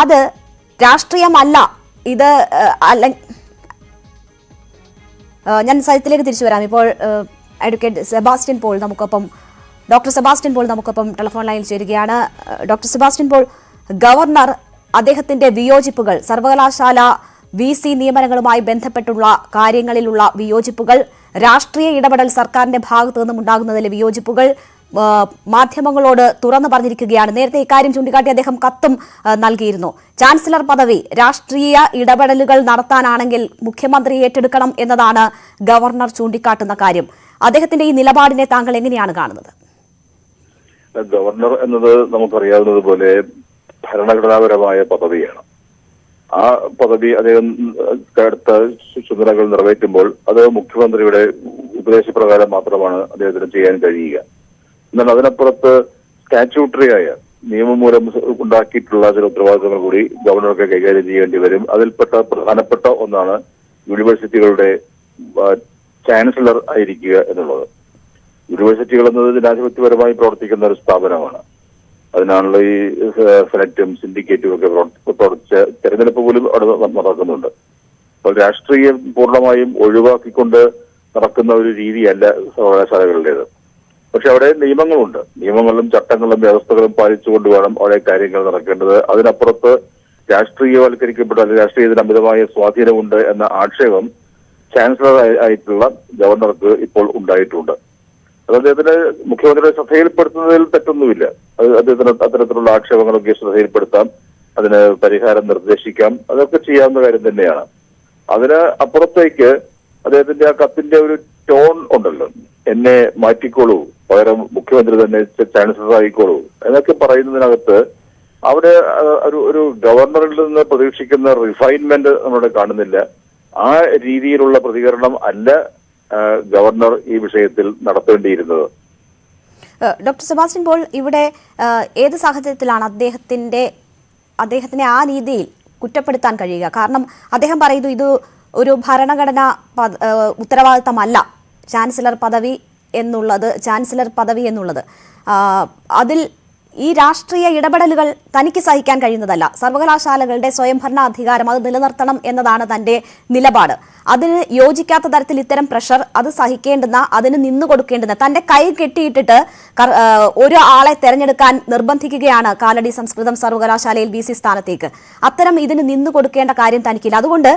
അത് രാഷ്ട്രീയമല്ല. ഇത് ഞാൻ സജിത്തിലേക്ക് തിരിച്ചു വരാം. ഇപ്പോൾ അഡ്വക്കേറ്റ് സെബാസ്റ്റ്യൻ പോൾ നമുക്കൊപ്പം, ഡോക്ടർ സെബാസ്റ്റ്യൻ പോൾ നമുക്കൊപ്പം ടെലിഫോൺ ലൈനിൽ ചേരുകയാണ്. ഡോക്ടർ സെബാസ്റ്റ്യൻ പോൾ, ഗവർണർ അദ്ദേഹത്തിന്റെ വിയോജിപ്പുകൾ, സർവകലാശാല VC നിയമനങ്ങളുമായി ബന്ധപ്പെട്ടുള്ള കാര്യങ്ങളിലുള്ള വിയോജിപ്പുകൾ, രാഷ്ട്രീയ ഇടപെടൽ സർക്കാരിന്റെ ഭാഗത്തു നിന്നും ഉണ്ടാകുന്നതിലെ വിയോജിപ്പുകൾ മാധ്യമങ്ങളോട് തുറന്നു പറഞ്ഞിരിക്കുകയാണ്. നേരത്തെ ഇക്കാര്യം ചൂണ്ടിക്കാട്ടി അദ്ദേഹം കത്തും നൽകിയിരുന്നു. ചാൻസലർ പദവി രാഷ്ട്രീയ ഇടപെടലുകൾ നടത്താനാണെങ്കിൽ മുഖ്യമന്ത്രി ഏറ്റെടുക്കണം എന്നതാണ് ഗവർണർ ചൂണ്ടിക്കാട്ടുന്ന കാര്യം. അദ്ദേഹത്തിന്റെ ഈ നിലപാടിനെ താങ്കൾ എങ്ങനെയാണ് കാണുന്നത്? ഗവർണർ എന്നത് നമുക്കറിയാവുന്നതുപോലെ ഭരണഘടനാപരമായ പദവിയാണ്. ആ പദവി അദ്ദേഹം അടുത്ത ചുമതലകൾ നിറവേറ്റുമ്പോൾ അത് മുഖ്യമന്ത്രിയുടെ ഉപദേശപ്രകാരം മാത്രമാണ് അദ്ദേഹത്തിന് ചെയ്യാൻ കഴിയുക. എന്നാൽ അതിനപ്പുറത്ത് സ്റ്റാറ്റ്യൂട്ടറിയായ നിയമം മൂലം ഉണ്ടാക്കിയിട്ടുള്ള ചില ഉത്തരവാദിത്തങ്ങൾ കൂടി ഗവർണർക്ക് കൈകാര്യം ചെയ്യേണ്ടി വരും. അതിൽപ്പെട്ട പ്രധാനപ്പെട്ട ഒന്നാണ് യൂണിവേഴ്സിറ്റികളുടെ ചാൻസലർ ആയിരിക്കുക എന്നുള്ളത്. യൂണിവേഴ്സിറ്റികൾ എന്നത് ജനാധിപത്യപരമായി പ്രവർത്തിക്കുന്ന ഒരു സ്ഥാപനമാണ്. അതിനാണല്ലോ ഈ സെനറ്റും സിൻഡിക്കേറ്റും ഒക്കെ പ്രവർത്തിച്ച തെരഞ്ഞെടുപ്പ് പോലും അവിടെ നടക്കുന്നുണ്ട്. അപ്പോൾ രാഷ്ട്രീയം പൂർണ്ണമായും ഒഴിവാക്കിക്കൊണ്ട് നടക്കുന്ന ഒരു രീതിയല്ല സർവകലാശാലകളുടേത്. പക്ഷെ അവിടെ നിയമങ്ങളുണ്ട്. നിയമങ്ങളും ചട്ടങ്ങളും വ്യവസ്ഥകളും പാലിച്ചുകൊണ്ട് വേണം അവിടെ കാര്യങ്ങൾ നടക്കേണ്ടത്. അതിനപ്പുറത്ത് രാഷ്ട്രീയവൽക്കരിക്കപ്പെട്ട അല്ലെങ്കിൽ രാഷ്ട്രീയത്തിന് അമിതമായ സ്വാധീനമുണ്ട് എന്ന ആക്ഷേപം ചാൻസലർ ആയിട്ടുള്ള ഗവർണർക്ക് ഇപ്പോൾ ഉണ്ടായിട്ടുണ്ട്. അത് അദ്ദേഹത്തിന് മുഖ്യമന്ത്രിയുടെ ശ്രദ്ധയിൽപ്പെടുത്തുന്നതിൽ തെറ്റൊന്നുമില്ല. അത് അദ്ദേഹത്തിന് അത്തരത്തിലുള്ള ആക്ഷേപങ്ങളൊക്കെ ശ്രദ്ധയിൽപ്പെടുത്താം, അതിന് പരിഹാരം നിർദ്ദേശിക്കാം, അതൊക്കെ ചെയ്യാവുന്ന കാര്യം തന്നെയാണ്. അതിന് അപ്പുറത്തേക്ക് അദ്ദേഹത്തിന്റെ ആ കത്തിന്റെ ഒരു ടോൺ ഉണ്ടല്ലോ, എന്നെ മാറ്റിക്കോളൂ, പകരം മുഖ്യമന്ത്രി തന്നെ ചാൻസലർ ആയിക്കോളൂ എന്നൊക്കെ പറയുന്നതിനകത്ത് അവിടെ ഒരു ഗവർണറിൽ നിന്ന് പ്രതീക്ഷിക്കുന്ന റിഫൈൻമെന്റ് നമ്മുടെ കാണുന്നില്ല. ആ രീതിയിലുള്ള പ്രതികരണം അല്ല ഗവർണർ ഈ വിഷയത്തിൽ നടത്തേണ്ടിയിരുന്നത്. ഡോക്ടർ സെബാസ്റ്റ്യൻ പോൾ, ഇവിടെ ഏത് സാഹചര്യത്തിലാണ് അദ്ദേഹത്തിനെ ആ രീതിയിൽ കുറ്റപ്പെടുത്താൻ കഴിയുക? കാരണം അദ്ദേഹം പറയുന്നു ഇത് ഒരു ഭരണഘടനാ ഉത്തരവാദിത്തമല്ല ചാൻസലർ പദവി എന്നുള്ളത്. അതിൽ ഈ രാഷ്ട്രീയ ഇടപെടലുകൾ തനിക്ക് സഹിക്കാൻ കഴിയുന്നതല്ല. സർവകലാശാലകളുടെ സ്വയംഭരണാധികാരം അത് നിലനിർത്തണം എന്നതാണ് തന്റെ നിലപാട്. അതിന് യോജിക്കാത്ത തരത്തിൽ ഇത്തരം പ്രഷർ അത് സഹിക്കേണ്ടുന്ന, അതിന് നിന്നു കൊടുക്കേണ്ടുന്ന, തന്റെ കൈ കെട്ടിയിട്ടിട്ട് ഒരു ആളെ തെരഞ്ഞെടുക്കാൻ നിർബന്ധിക്കുകയാണ് കാലടി സംസ്കൃതം സർവകലാശാലയിൽ VC സ്ഥാനത്തേക്ക്. അത്തരം ഇതിന് നിന്നു കൊടുക്കേണ്ട കാര്യം തനിക്കില്ല. അതുകൊണ്ട്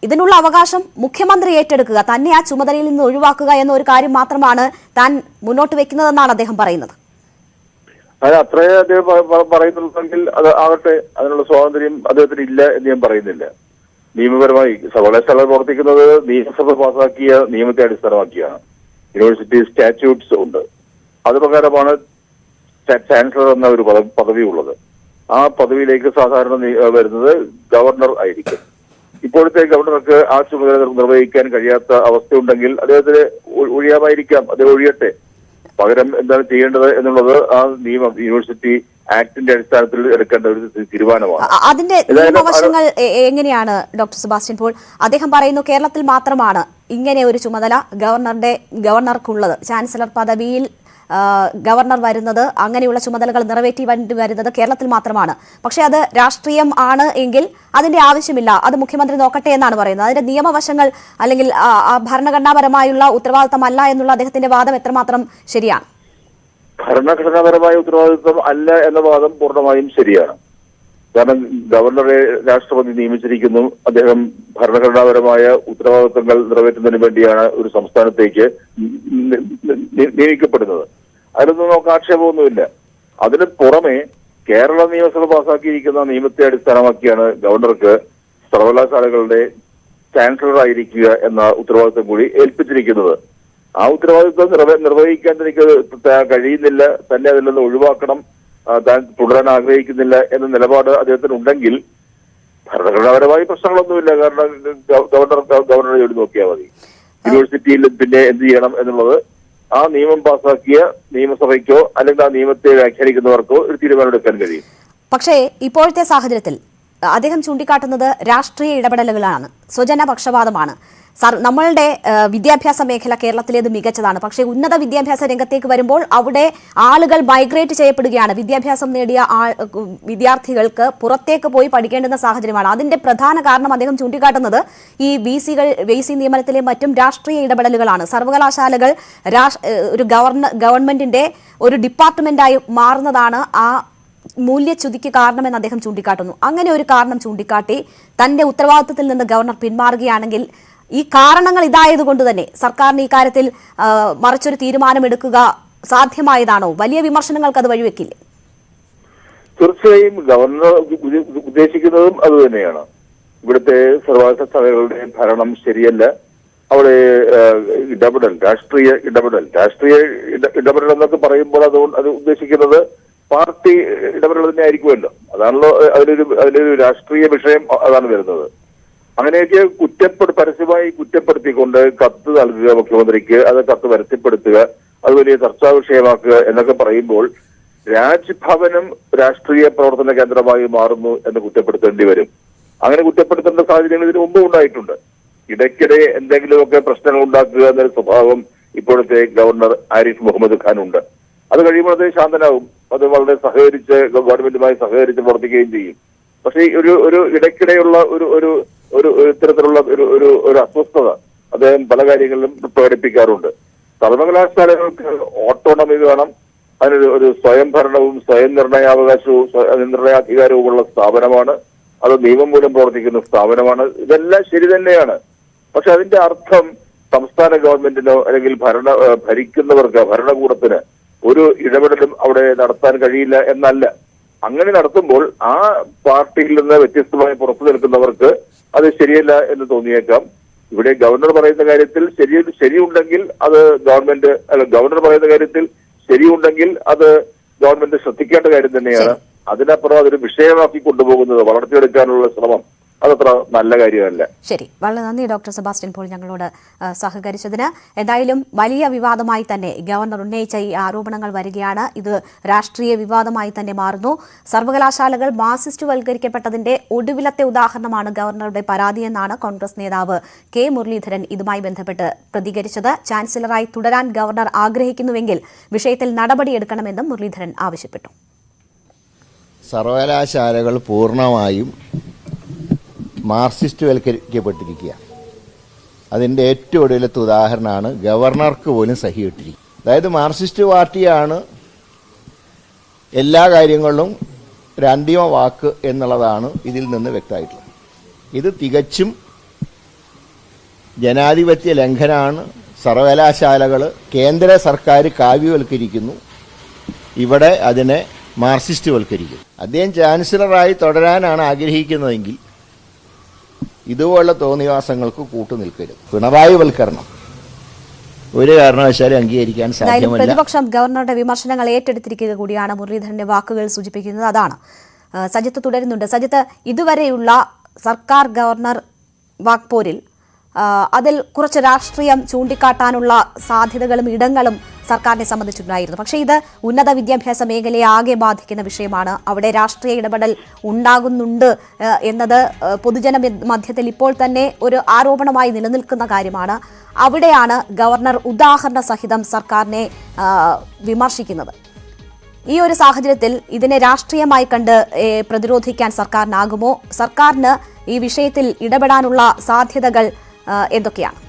ഇതിനുള്ള അവകാശം മുഖ്യമന്ത്രി ഏറ്റെടുക്കുക, തന്നെ ആ ചുമതലയിൽ നിന്ന് ഒഴിവാക്കുക എന്ന ഒരു കാര്യം മാത്രമാണ് താൻ മുന്നോട്ട് വെക്കുന്നതെന്നാണ് അദ്ദേഹം പറയുന്നത്. അത് അത്രയേ അദ്ദേഹം പറയുന്നുണ്ടെങ്കിൽ അത് ആകട്ടെ, അതിനുള്ള സ്വാതന്ത്ര്യം അദ്ദേഹത്തിന് ഇല്ല എന്ന് ഞാൻ പറയുന്നില്ല. നിയമപരമായി സർവകലാശാല പ്രവർത്തിക്കുന്നത് നിയമസഭ പാസാക്കിയ നിയമത്തെ അടിസ്ഥാനമാക്കിയാണ്. യൂണിവേഴ്സിറ്റി സ്റ്റാറ്റ്യൂട്ട്സ് ഉണ്ട്. അതുപ്രകാരമാണ് ചാൻസലർ എന്ന ഒരു പദവി ഉള്ളത്. ആ പദവിയിലേക്ക് സാധാരണ വരുന്നത് ഗവർണർ ആയിരിക്കും. ഇപ്പോഴത്തെ ഗവർണർക്ക് ആ ചുമതല നിർവഹിക്കാൻ കഴിയാത്ത അവസ്ഥയുണ്ടെങ്കിൽ അദ്ദേഹത്തിന് ഒഴിയാമായിരിക്കാം, അദ്ദേഹം ഒഴിയട്ടെ. പകരം എന്താണ് ചെയ്യേണ്ടത് എന്നുള്ളത് ആ നിയമം, യൂണിവേഴ്സിറ്റി ആക്ടിന്റെ അടിസ്ഥാനത്തിൽ എടുക്കേണ്ട ഒരു തീരുമാനമാണ്. അതിന്റെ നിയമവശങ്ങൾ എങ്ങനെയാണ് ഡോക്ടർ സെബാസ്റ്റ്യൻ പോൾ? അദ്ദേഹം പറയുന്നു കേരളത്തിൽ മാത്രമാണ് ഇങ്ങനെ ഒരു ചുമതല ഗവർണർക്കുള്ളത്. ചാൻസലർ പദവിയിൽ ഗവർണർ വരുന്നത്, അങ്ങനെയുള്ള ചുമതലകൾ നിറവേറ്റി വരുന്നത് കേരളത്തിൽ മാത്രമാണ്. പക്ഷെ അത് രാഷ്ട്രീയം ആണ് എങ്കിൽ അതിന്റെ ആവശ്യമില്ല, അത് മുഖ്യമന്ത്രി നോക്കട്ടെ എന്നാണ് പറയുന്നത്. അതിന്റെ നിയമവശങ്ങൾ അല്ലെങ്കിൽ ഭരണഘടനാപരമായുള്ള ഉത്തരവാദിത്തമല്ല എന്നുള്ള അദ്ദേഹത്തിന്റെ വാദം എത്രമാത്രം ശരിയാണ്? ഭരണഘടനാപരമായ ഉത്തരവാദിത്വം അല്ല എന്ന വാദം പൂർണ്ണമായും ശരിയാണ്. കാരണം ഗവർണറെ രാഷ്ട്രപതി നിയമിച്ചിരിക്കുന്നു. അദ്ദേഹം ഭരണഘടനാപരമായ ഉത്തരവാദിത്വങ്ങൾ നിറവേറ്റുന്നതിന് വേണ്ടിയാണ് ഒരു സംസ്ഥാനത്തേക്ക് നിയമിക്കപ്പെടുന്നത്. അതിലൊന്നും നമുക്ക് ആക്ഷേപമൊന്നുമില്ല. അതിന് പുറമെ കേരള നിയമസഭ പാസാക്കിയിരിക്കുന്ന നിയമത്തെ അടിസ്ഥാനമാക്കിയാണ് ഗവർണർക്ക് സർവകലാശാലകളുടെ ചാൻസലർ ആയിരിക്കുക എന്ന ഉത്തരവാദിത്വം കൂടി ഏൽപ്പിച്ചിരിക്കുന്നത്. ആ ഉത്തരവാദിത്വം നിർവഹിക്കാൻ തനിക്ക് കഴിയുന്നില്ല, തന്നെ അതിൽ നിന്ന് ഒഴിവാക്കണം, താൻ തുടരാൻ ആഗ്രഹിക്കുന്നില്ല എന്ന നിലപാട് അദ്ദേഹത്തിനുണ്ടെങ്കിൽ ഭരണഘടനാപരമായി പ്രശ്നങ്ങളൊന്നുമില്ല. കാരണം ഗവർണറെ ജോലി നോക്കിയാൽ മതി. യൂണിവേഴ്സിറ്റിയിൽ പിന്നെ എന്ത് ചെയ്യണം എന്നുള്ളത് ആ നിയമം പാസാക്കിയ നിയമസഭയ്ക്കോ അല്ലെങ്കിൽ ആ നിയമത്തെ വ്യാഖ്യാനിക്കുന്നവർക്കോ ഒരു തീരുമാനമെടുക്കാൻ കഴിയും. പക്ഷേ ഇപ്പോഴത്തെ സാഹചര്യത്തിൽ അദ്ദേഹം ചൂണ്ടിക്കാട്ടുന്നത് രാഷ്ട്രീയ ഇടപെടലുകളാണ്, സ്വജനപക്ഷപാതമാണ്. നമ്മളുടെ വിദ്യാഭ്യാസ മേഖല കേരളത്തിലേത് മികച്ചതാണ്. പക്ഷേ ഉന്നത വിദ്യാഭ്യാസ രംഗത്തേക്ക് വരുമ്പോൾ അവിടെ ആളുകൾ മൈഗ്രേറ്റ് ചെയ്യപ്പെടുകയാണ്. വിദ്യാഭ്യാസം നേടിയ വിദ്യാർത്ഥികൾക്ക് പുറത്തേക്ക് പോയി പഠിക്കേണ്ടുന്ന സാഹചര്യമാണ്. അതിന്റെ പ്രധാന കാരണം അദ്ദേഹം ചൂണ്ടിക്കാട്ടുന്നത് ഈ ബി.സി നിയമനത്തിലെ മറ്റും രാഷ്ട്രീയ ഇടപെടലുകളാണ്. സർവകലാശാലകൾ ഒരു ഗവൺമെന്റിന്റെ ഒരു ഡിപ്പാർട്ട്മെന്റായി മാറുന്നതാണ് ആ മൂല്യച്യുതിക്ക് കാരണമെന്ന് അദ്ദേഹം ചൂണ്ടിക്കാട്ടുന്നു. അങ്ങനെ ഒരു കാരണം ചൂണ്ടിക്കാട്ടി തന്റെ ഉത്തരവാദിത്തത്തിൽ നിന്ന് ഗവർണർ പിന്മാറുകയാണെങ്കിൽ ഈ കാരണങ്ങൾ ഇതായതുകൊണ്ട് തന്നെ സർക്കാരിന് ഈ കാര്യത്തിൽ മറിച്ചൊരു തീരുമാനമെടുക്കുക സാധ്യമായതാണോ? വലിയ വിമർശനങ്ങൾക്ക് അത് വഴിവെക്കില്ലേ? തീർച്ചയായും ഗവർണർ ഉദ്ദേശിക്കുന്നതും അത് തന്നെയാണ്. ഇവിടുത്തെ സർവകലാശാലകളുടെ ഭരണം ശരിയല്ല. അവിടെ രാഷ്ട്രീയ ഇടപെടൽ എന്നൊക്കെ പറയുമ്പോൾ അത് ഉദ്ദേശിക്കുന്നത് പാർട്ടി ഇടപെടൽ തന്നെ ആയിരിക്കുമല്ലോ. അതാണല്ലോ അതിലൊരു രാഷ്ട്രീയ വിഷയം അതാണ് വരുന്നത്. അങ്ങനെയൊക്കെ പരസ്യമായി കുറ്റപ്പെടുത്തിക്കൊണ്ട് കത്ത് നൽകുക മുഖ്യമന്ത്രിക്ക്, അത് കത്ത് പരസ്യപ്പെടുത്തുക, അത് വലിയ ചർച്ചാ വിഷയമാക്കുക എന്നൊക്കെ പറയുമ്പോൾ രാജ്ഭവനും രാഷ്ട്രീയ പ്രവർത്തന കേന്ദ്രമായി മാറുന്നു എന്ന് കുറ്റപ്പെടുത്തേണ്ടി വരും. അങ്ങനെ കുറ്റപ്പെടുത്തേണ്ട സാഹചര്യങ്ങൾ ഇതിനു മുമ്പ് ഉണ്ടായിട്ടുണ്ട്. ഇടയ്ക്കിടെ എന്തെങ്കിലുമൊക്കെ പ്രശ്നങ്ങൾ ഉണ്ടാക്കുക എന്നൊരു സ്വഭാവം ഇപ്പോഴത്തെ ഗവർണർ ആരിഫ് മുഹമ്മദ് ഖാൻ ഉണ്ട്. അത് കഴിയുമ്പോൾ അത് ശാന്തനാവും. അത് വളരെ സഹകരിച്ച് ഗവൺമെന്റുമായി സഹകരിച്ച് പ്രവർത്തിക്കുകയും ചെയ്യും. പക്ഷേ ഒരു ഇടയ്ക്കിടെയുള്ള ഒരു ഇത്തരത്തിലുള്ള ഒരു അസ്വസ്ഥത അദ്ദേഹം പല കാര്യങ്ങളിലും പ്രകടിപ്പിക്കാറുണ്ട്. സർവകലാശാലകൾക്ക് ഓട്ടോണമി വേണം. അതിനൊരു സ്വയം ഭരണവും സ്വയം നിർണയാവകാശവും നിർണയാധികാരവുമുള്ള സ്ഥാപനമാണ്. അത് നിയമം മൂലം പ്രവർത്തിക്കുന്ന സ്ഥാപനമാണ്. ഇതെല്ലാം ശരി തന്നെയാണ്. പക്ഷെ അതിന്റെ അർത്ഥം സംസ്ഥാന ഗവൺമെന്റിനോ അല്ലെങ്കിൽ ഭരിക്കുന്നവർക്ക് ഭരണകൂടത്തിന് ഒരു ഇടപെടലും അവിടെ നടത്താൻ കഴിയില്ല എന്നല്ല. അങ്ങനെ നടത്തുമ്പോൾ ആ പാർട്ടിയിൽ നിന്ന് വ്യത്യസ്തമായി പുറത്തു നിൽക്കുന്നവർക്ക് അത് ശരിയല്ല എന്ന് തോന്നിയേക്കാം. ഇവിടെ ഗവർണർ പറയുന്ന കാര്യത്തിൽ ശരിയുണ്ടെങ്കിൽ അത് ഗവർണർ പറയുന്ന കാര്യത്തിൽ ശരിയുണ്ടെങ്കിൽ അത് ഗവൺമെന്റ് ശ്രദ്ധിക്കേണ്ട കാര്യം തന്നെയാണ്. അതിനപ്പുറം അതൊരു വിഷയമാക്കി കൊണ്ടുപോകുന്നത് വളർത്തിയെടുക്കാനുള്ള ശ്രമം അതത്ര നല്ല കാര്യമല്ല. ശരി, വളരെ നന്ദി ഡോക്ടർ സെബാസ്റ്റ്യൻ പോൾ ഞങ്ങളോട് സഹകരിച്ചതിന്. എന്തായാലും വലിയ വിവാദമായി തന്നെ ഗവർണർ ഉന്നയിച്ച ഈ ആരോപണങ്ങൾ വരികയാണ്. ഇത് രാഷ്ട്രീയ വിവാദമായി തന്നെ മാറുന്നു. സർവകലാശാലകൾ മാർസിസ്റ്റുവൽക്കരിക്കപ്പെട്ടതിന്റെ ഒടുവിലത്തെ ഉദാഹരണമാണ് ഗവർണറുടെ പരാതിയെന്നാണ് കോൺഗ്രസ് നേതാവ് കെ മുരളീധരൻ ഇതുമായി ബന്ധപ്പെട്ട് പ്രതികരിച്ചത്. ചാൻസലറായി തുടരാൻ ഗവർണർ ആഗ്രഹിക്കുന്നുവെങ്കിൽ വിഷയത്തിൽ നടപടിയെടുക്കണമെന്നും മുരളീധരൻ ആവശ്യപ്പെട്ടു. സർവകലാശാലകൾ പൂർണ്ണമായും മാർക്സിസ്റ്റുവൽക്കരിക്കപ്പെട്ടിരിക്കുക. അതിൻ്റെ ഏറ്റവും ഒടുവിലത്തെ ഉദാഹരണമാണ് ഗവർണർക്ക് പോലും സഹിയിട്ടിരിക്കുക. അതായത് മാർക്സിസ്റ്റ് പാർട്ടിയാണ് എല്ലാ കാര്യങ്ങളിലും ഒരു അന്തിമ വാക്ക് എന്നുള്ളതാണ് ഇതിൽ നിന്ന് വ്യക്തമായിട്ടുള്ളത്. ഇത് തികച്ചും ജനാധിപത്യ ലംഘനമാണ്. സർവകലാശാലകൾ കേന്ദ്ര സർക്കാർ കാവ്യവൽക്കരിക്കുന്നു, ഇവിടെ അതിനെ മാർക്സിസ്റ്റുവൽക്കരിക്കുന്നു. അദ്ദേഹം ചാൻസലറായി തുടരാനാണ് ആഗ്രഹിക്കുന്നതെങ്കിൽ ഇതുപോലുള്ള തോന്നിവാസങ്ങൾക്ക് കൂട്ടുനിൽക്കരുത്. പിണറായി വൽക്കരണം ഒരു കാരണവശാലും അംഗീകരിക്കാൻ സാധ്യമല്ല. പ്രതിപക്ഷം ഗവർണറുടെ വിമർശനങ്ങൾ ഏറ്റെടുത്തിരിക്കുക കൂടിയാണ് മുരളീധരന്റെ വാക്കുകൾ സൂചിപ്പിക്കുന്നത്. അതാണ് സജിത്ത് തുടരുന്നുണ്ട്. സജിത്ത്, ഇതുവരെയുള്ള സർക്കാർ ഗവർണർ വാക്പോരിൽ അതിൽ കുറച്ച് രാഷ്ട്രീയം ചൂണ്ടിക്കാട്ടാനുള്ള സാധ്യതകളും ഇടങ്ങളും സർക്കാരിനെ സംബന്ധിച്ചുണ്ടായിരുന്നു. പക്ഷേ ഇത് ഉന്നത വിദ്യാഭ്യാസ മേഖലയെ ആകെ ബാധിക്കുന്ന വിഷയമാണ്. അവിടെ രാഷ്ട്രീയ ഇടപെടൽ ഉണ്ടാകുന്നുണ്ട് എന്നത് പൊതുജന മധ്യത്തിൽ ഇപ്പോൾ തന്നെ ഒരു ആരോപണമായി നിലനിൽക്കുന്ന കാര്യമാണ്. അവിടെയാണ് ഗവർണർ ഉദാഹരണ സഹിതം സർക്കാരിനെ വിമർശിക്കുന്നത്. ഈ ഒരു സാഹചര്യത്തിൽ ഇതിനെ രാഷ്ട്രീയമായി കണ്ട് പ്രതിരോധിക്കാൻ സർക്കാരിനാകുമോ? സർക്കാരിന് ഈ വിഷയത്തിൽ ഇടപെടാനുള്ള സാധ്യതകൾ എന്തൊക്കെയാണ്?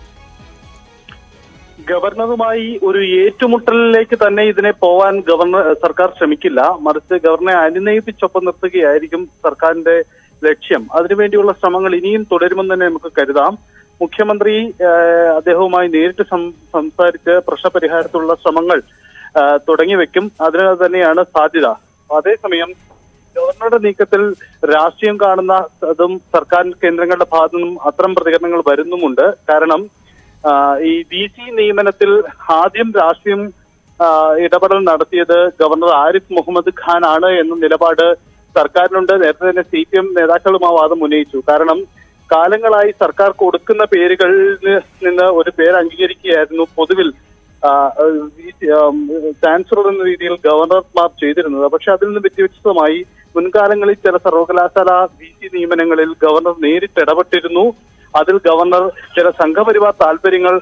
ഗവർണറുമായി ഒരു ഏറ്റുമുട്ടലിലേക്ക് തന്നെ ഇതിനെ പോവാൻ സർക്കാർ ശ്രമിക്കില്ല. മറിച്ച് ഗവർണറെ അനുനയിപ്പിച്ചൊപ്പം നിർത്തുകയായിരിക്കും സർക്കാരിന്റെ ലക്ഷ്യം. അതിനുവേണ്ടിയുള്ള ശ്രമങ്ങൾ ഇനിയും തുടരുമെന്ന് തന്നെ നമുക്ക് കരുതാം. മുഖ്യമന്ത്രി അദ്ദേഹവുമായി നേരിട്ട് സംസാരിച്ച് പ്രശ്നപരിഹാരത്തിലുള്ള ശ്രമങ്ങൾ തുടങ്ങി വെക്കും. അതിന് തന്നെയാണ് സാധ്യത. അതേസമയം ഗവർണറുടെ നീക്കത്തിൽ രാഷ്ട്രീയം കാണുന്ന അതും സർക്കാർ കേന്ദ്രങ്ങളുടെ ഭാഗത്തു നിന്നും അത്തരം പ്രതികരണങ്ങൾ വരുന്നുമുണ്ട്. കാരണം ഈ VC നിയമനത്തിൽ ആദ്യം രാഷ്ട്രീയം ഇടപെടൽ നടത്തിയത് ഗവർണർ ആരിഫ് മുഹമ്മദ് ഖാൻ ആണ് എന്ന നിലപാട് സർക്കാരിനുണ്ട്. നേരത്തെ തന്നെ CPM നേതാക്കളും ആ വാദം ഉന്നയിച്ചു. കാരണം കാലങ്ങളായി സർക്കാർ കൊടുക്കുന്ന പേരുകളിൽ നിന്ന് ഒരു പേര് അംഗീകരിക്കുകയായിരുന്നു പൊതുവിൽ ചാൻസലർ എന്ന രീതിയിൽ ഗവർണർമാർ ചെയ്തിരുന്നത്. പക്ഷെ അതിൽ നിന്ന് വ്യത്യസ്തമായി മുൻകാലങ്ങളിൽ ചില സർവകലാശാല VC നിയമനങ്ങളിൽ ഗവർണർ നേരിട്ട് ഇടപെട്ടിരുന്നു. അതിൽ ഗവർണർ ചില സംഘപരിവാർ താല്പര്യങ്ങൾ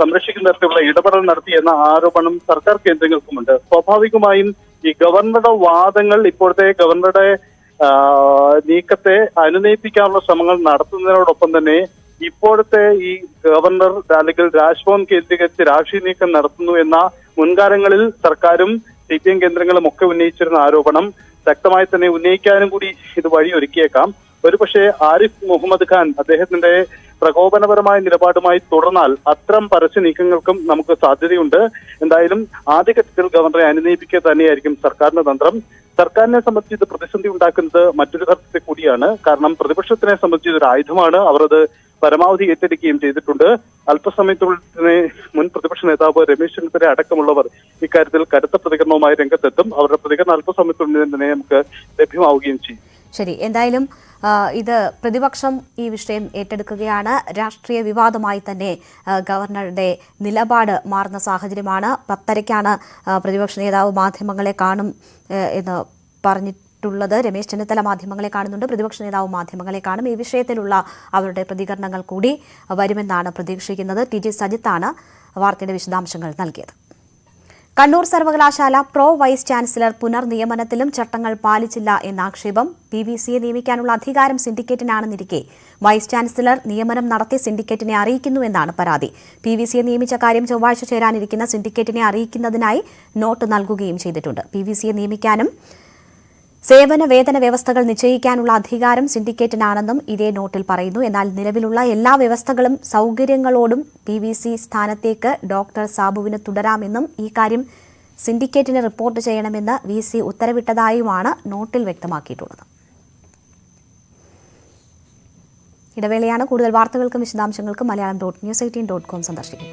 സംരക്ഷിക്കുന്ന തരത്തിലുള്ള ഇടപെടൽ നടത്തി എന്ന ആരോപണം സർക്കാർ കേന്ദ്രങ്ങൾക്കുമുണ്ട്. സ്വാഭാവികമായും ഈ ഗവർണറുടെ വാദങ്ങൾ ഇപ്പോഴത്തെ ഗവർണറുടെ നീക്കത്തെ അനുനയിപ്പിക്കാനുള്ള ശ്രമങ്ങൾ നടത്തുന്നതിനോടൊപ്പം തന്നെ ഇപ്പോഴത്തെ ഈ ഗവർണർ അല്ലെങ്കിൽ രാജ്ഭവൻ കേന്ദ്രീകരിച്ച് രാഷ്ട്രീയ നീക്കം നടത്തുന്നു എന്ന മുൻകാലങ്ങളിൽ സർക്കാരും CPM കേന്ദ്രങ്ങളും ഒക്കെ ഉന്നയിച്ചിരുന്ന ആരോപണം ശക്തമായി തന്നെ ഉന്നയിക്കാനും കൂടി ഇത് വഴിയൊരുക്കിയേക്കാം. ഒരുപക്ഷെ ആരിഫ് മുഹമ്മദ് ഖാൻ അദ്ദേഹത്തിന്റെ പ്രകോപനപരമായ നിലപാടുമായി തുടർന്നാൽ അത്തരം പരസ്യ നീക്കങ്ങൾക്കും നമുക്ക് സാധ്യതയുണ്ട്. എന്തായാലും ആദ്യഘട്ടത്തിൽ ഗവർണറെ അനുനയിപ്പിക്കുക തന്നെയായിരിക്കും സർക്കാരിന്റെ തന്ത്രം. സർക്കാരിനെ സംബന്ധിച്ച് ഇത് പ്രതിസന്ധി ഉണ്ടാക്കുന്നത് മറ്റൊരു ഘട്ടത്തിൽ കൂടിയാണ്. കാരണം പ്രതിപക്ഷത്തിനെ സംബന്ധിച്ച് ഇതൊരു ആയുധമാണ്. അവർ അത് പരമാവധി ഏറ്റെടുക്കുകയും ചെയ്തിട്ടുണ്ട്. അല്പസമയത്തുള്ളിൽ തന്നെ മുൻ പ്രതിപക്ഷ നേതാവ് രമേശ് ചെന്നിത്തല അടക്കമുള്ളവർ ഇക്കാര്യത്തിൽ കടുത്ത പ്രതികരണവുമായി രംഗത്തെത്തും. അവരുടെ പ്രതികരണം അല്പസമയത്തുള്ളിൽ തന്നെ നമുക്ക് ലഭ്യമാവുകയും ചെയ്യും. ശരി, എന്തായാലും ഇത് പ്രതിപക്ഷം ഈ വിഷയം ഏറ്റെടുക്കുകയാണ്. രാഷ്ട്രീയ വിവാദമായി തന്നെ ഗവർണറുടെ നിലപാട് മാറുന്ന സാഹചര്യമാണ്. 10:30-ക്കാണ് പ്രതിപക്ഷ നേതാവ് മാധ്യമങ്ങളെ കാണും എന്ന് പറഞ്ഞിട്ടുള്ളത്. രമേശ് ചെന്നിത്തല മാധ്യമങ്ങളെ കാണുന്നുണ്ട്, പ്രതിപക്ഷ നേതാവ് മാധ്യമങ്ങളെ കാണും. ഈ വിഷയത്തിലുള്ള അവരുടെ പ്രതികരണങ്ങൾ കൂടി വരുമെന്നാണ് പ്രതീക്ഷിക്കുന്നത്. TG സജിത്താണ് വാർത്തയുടെ വിശദാംശങ്ങൾ നൽകിയത്. കണ്ണൂർ സർവകലാശാല പ്രോ വൈസ് ചാൻസലർ പുനർനിയമനത്തിലും ചട്ടങ്ങൾ പാലിച്ചില്ല എന്ന ആക്ഷേപം. PVCയെ നിയമിക്കാനുള്ള അധികാരം സിൻഡിക്കേറ്റിനാണെന്നിരിക്കെ വൈസ് ചാൻസലർ നിയമനം നടത്തി സിൻഡിക്കേറ്റിനെ അറിയിക്കുന്നുവെന്നാണ് പരാതി. PVCയെ നിയമിച്ച കാര്യം ചൊവ്വാഴ്ച ചേരാനിരിക്കുന്ന സിൻഡിക്കേറ്റിനെ അറിയിക്കുന്നതിനായി നോട്ട് നൽകുകയും ചെയ്തിട്ടുണ്ട്. PVCയെ നിയമിക്കാനും സേവന വേതന വ്യവസ്ഥകൾ നിശ്ചയിക്കാനുള്ള അധികാരം സിൻഡിക്കേറ്റിനാണെന്നും ഇതേ നോട്ടിൽ പറയുന്നു. എന്നാൽ നിലവിലുള്ള എല്ലാ വ്യവസ്ഥകളും സൗകര്യങ്ങളോടും PVC സ്ഥാനത്തേക്ക് ഡോക്ടർ സാബുവിന് തുടരാമെന്നും ഈ കാര്യം സിൻഡിക്കേറ്റിന് റിപ്പോർട്ട് ചെയ്യണമെന്ന് VC ഉത്തരവിട്ടതായുമാണ് നോട്ടിൽ വ്യക്തമാക്കിയിട്ടുള്ളത്. ഇടവേളയാണ്. കൂടുതൽ വാർത്തകൾക്കും വിശദാംശങ്ങൾക്കും Malayalam.news18.com സന്ദർശിക്കും.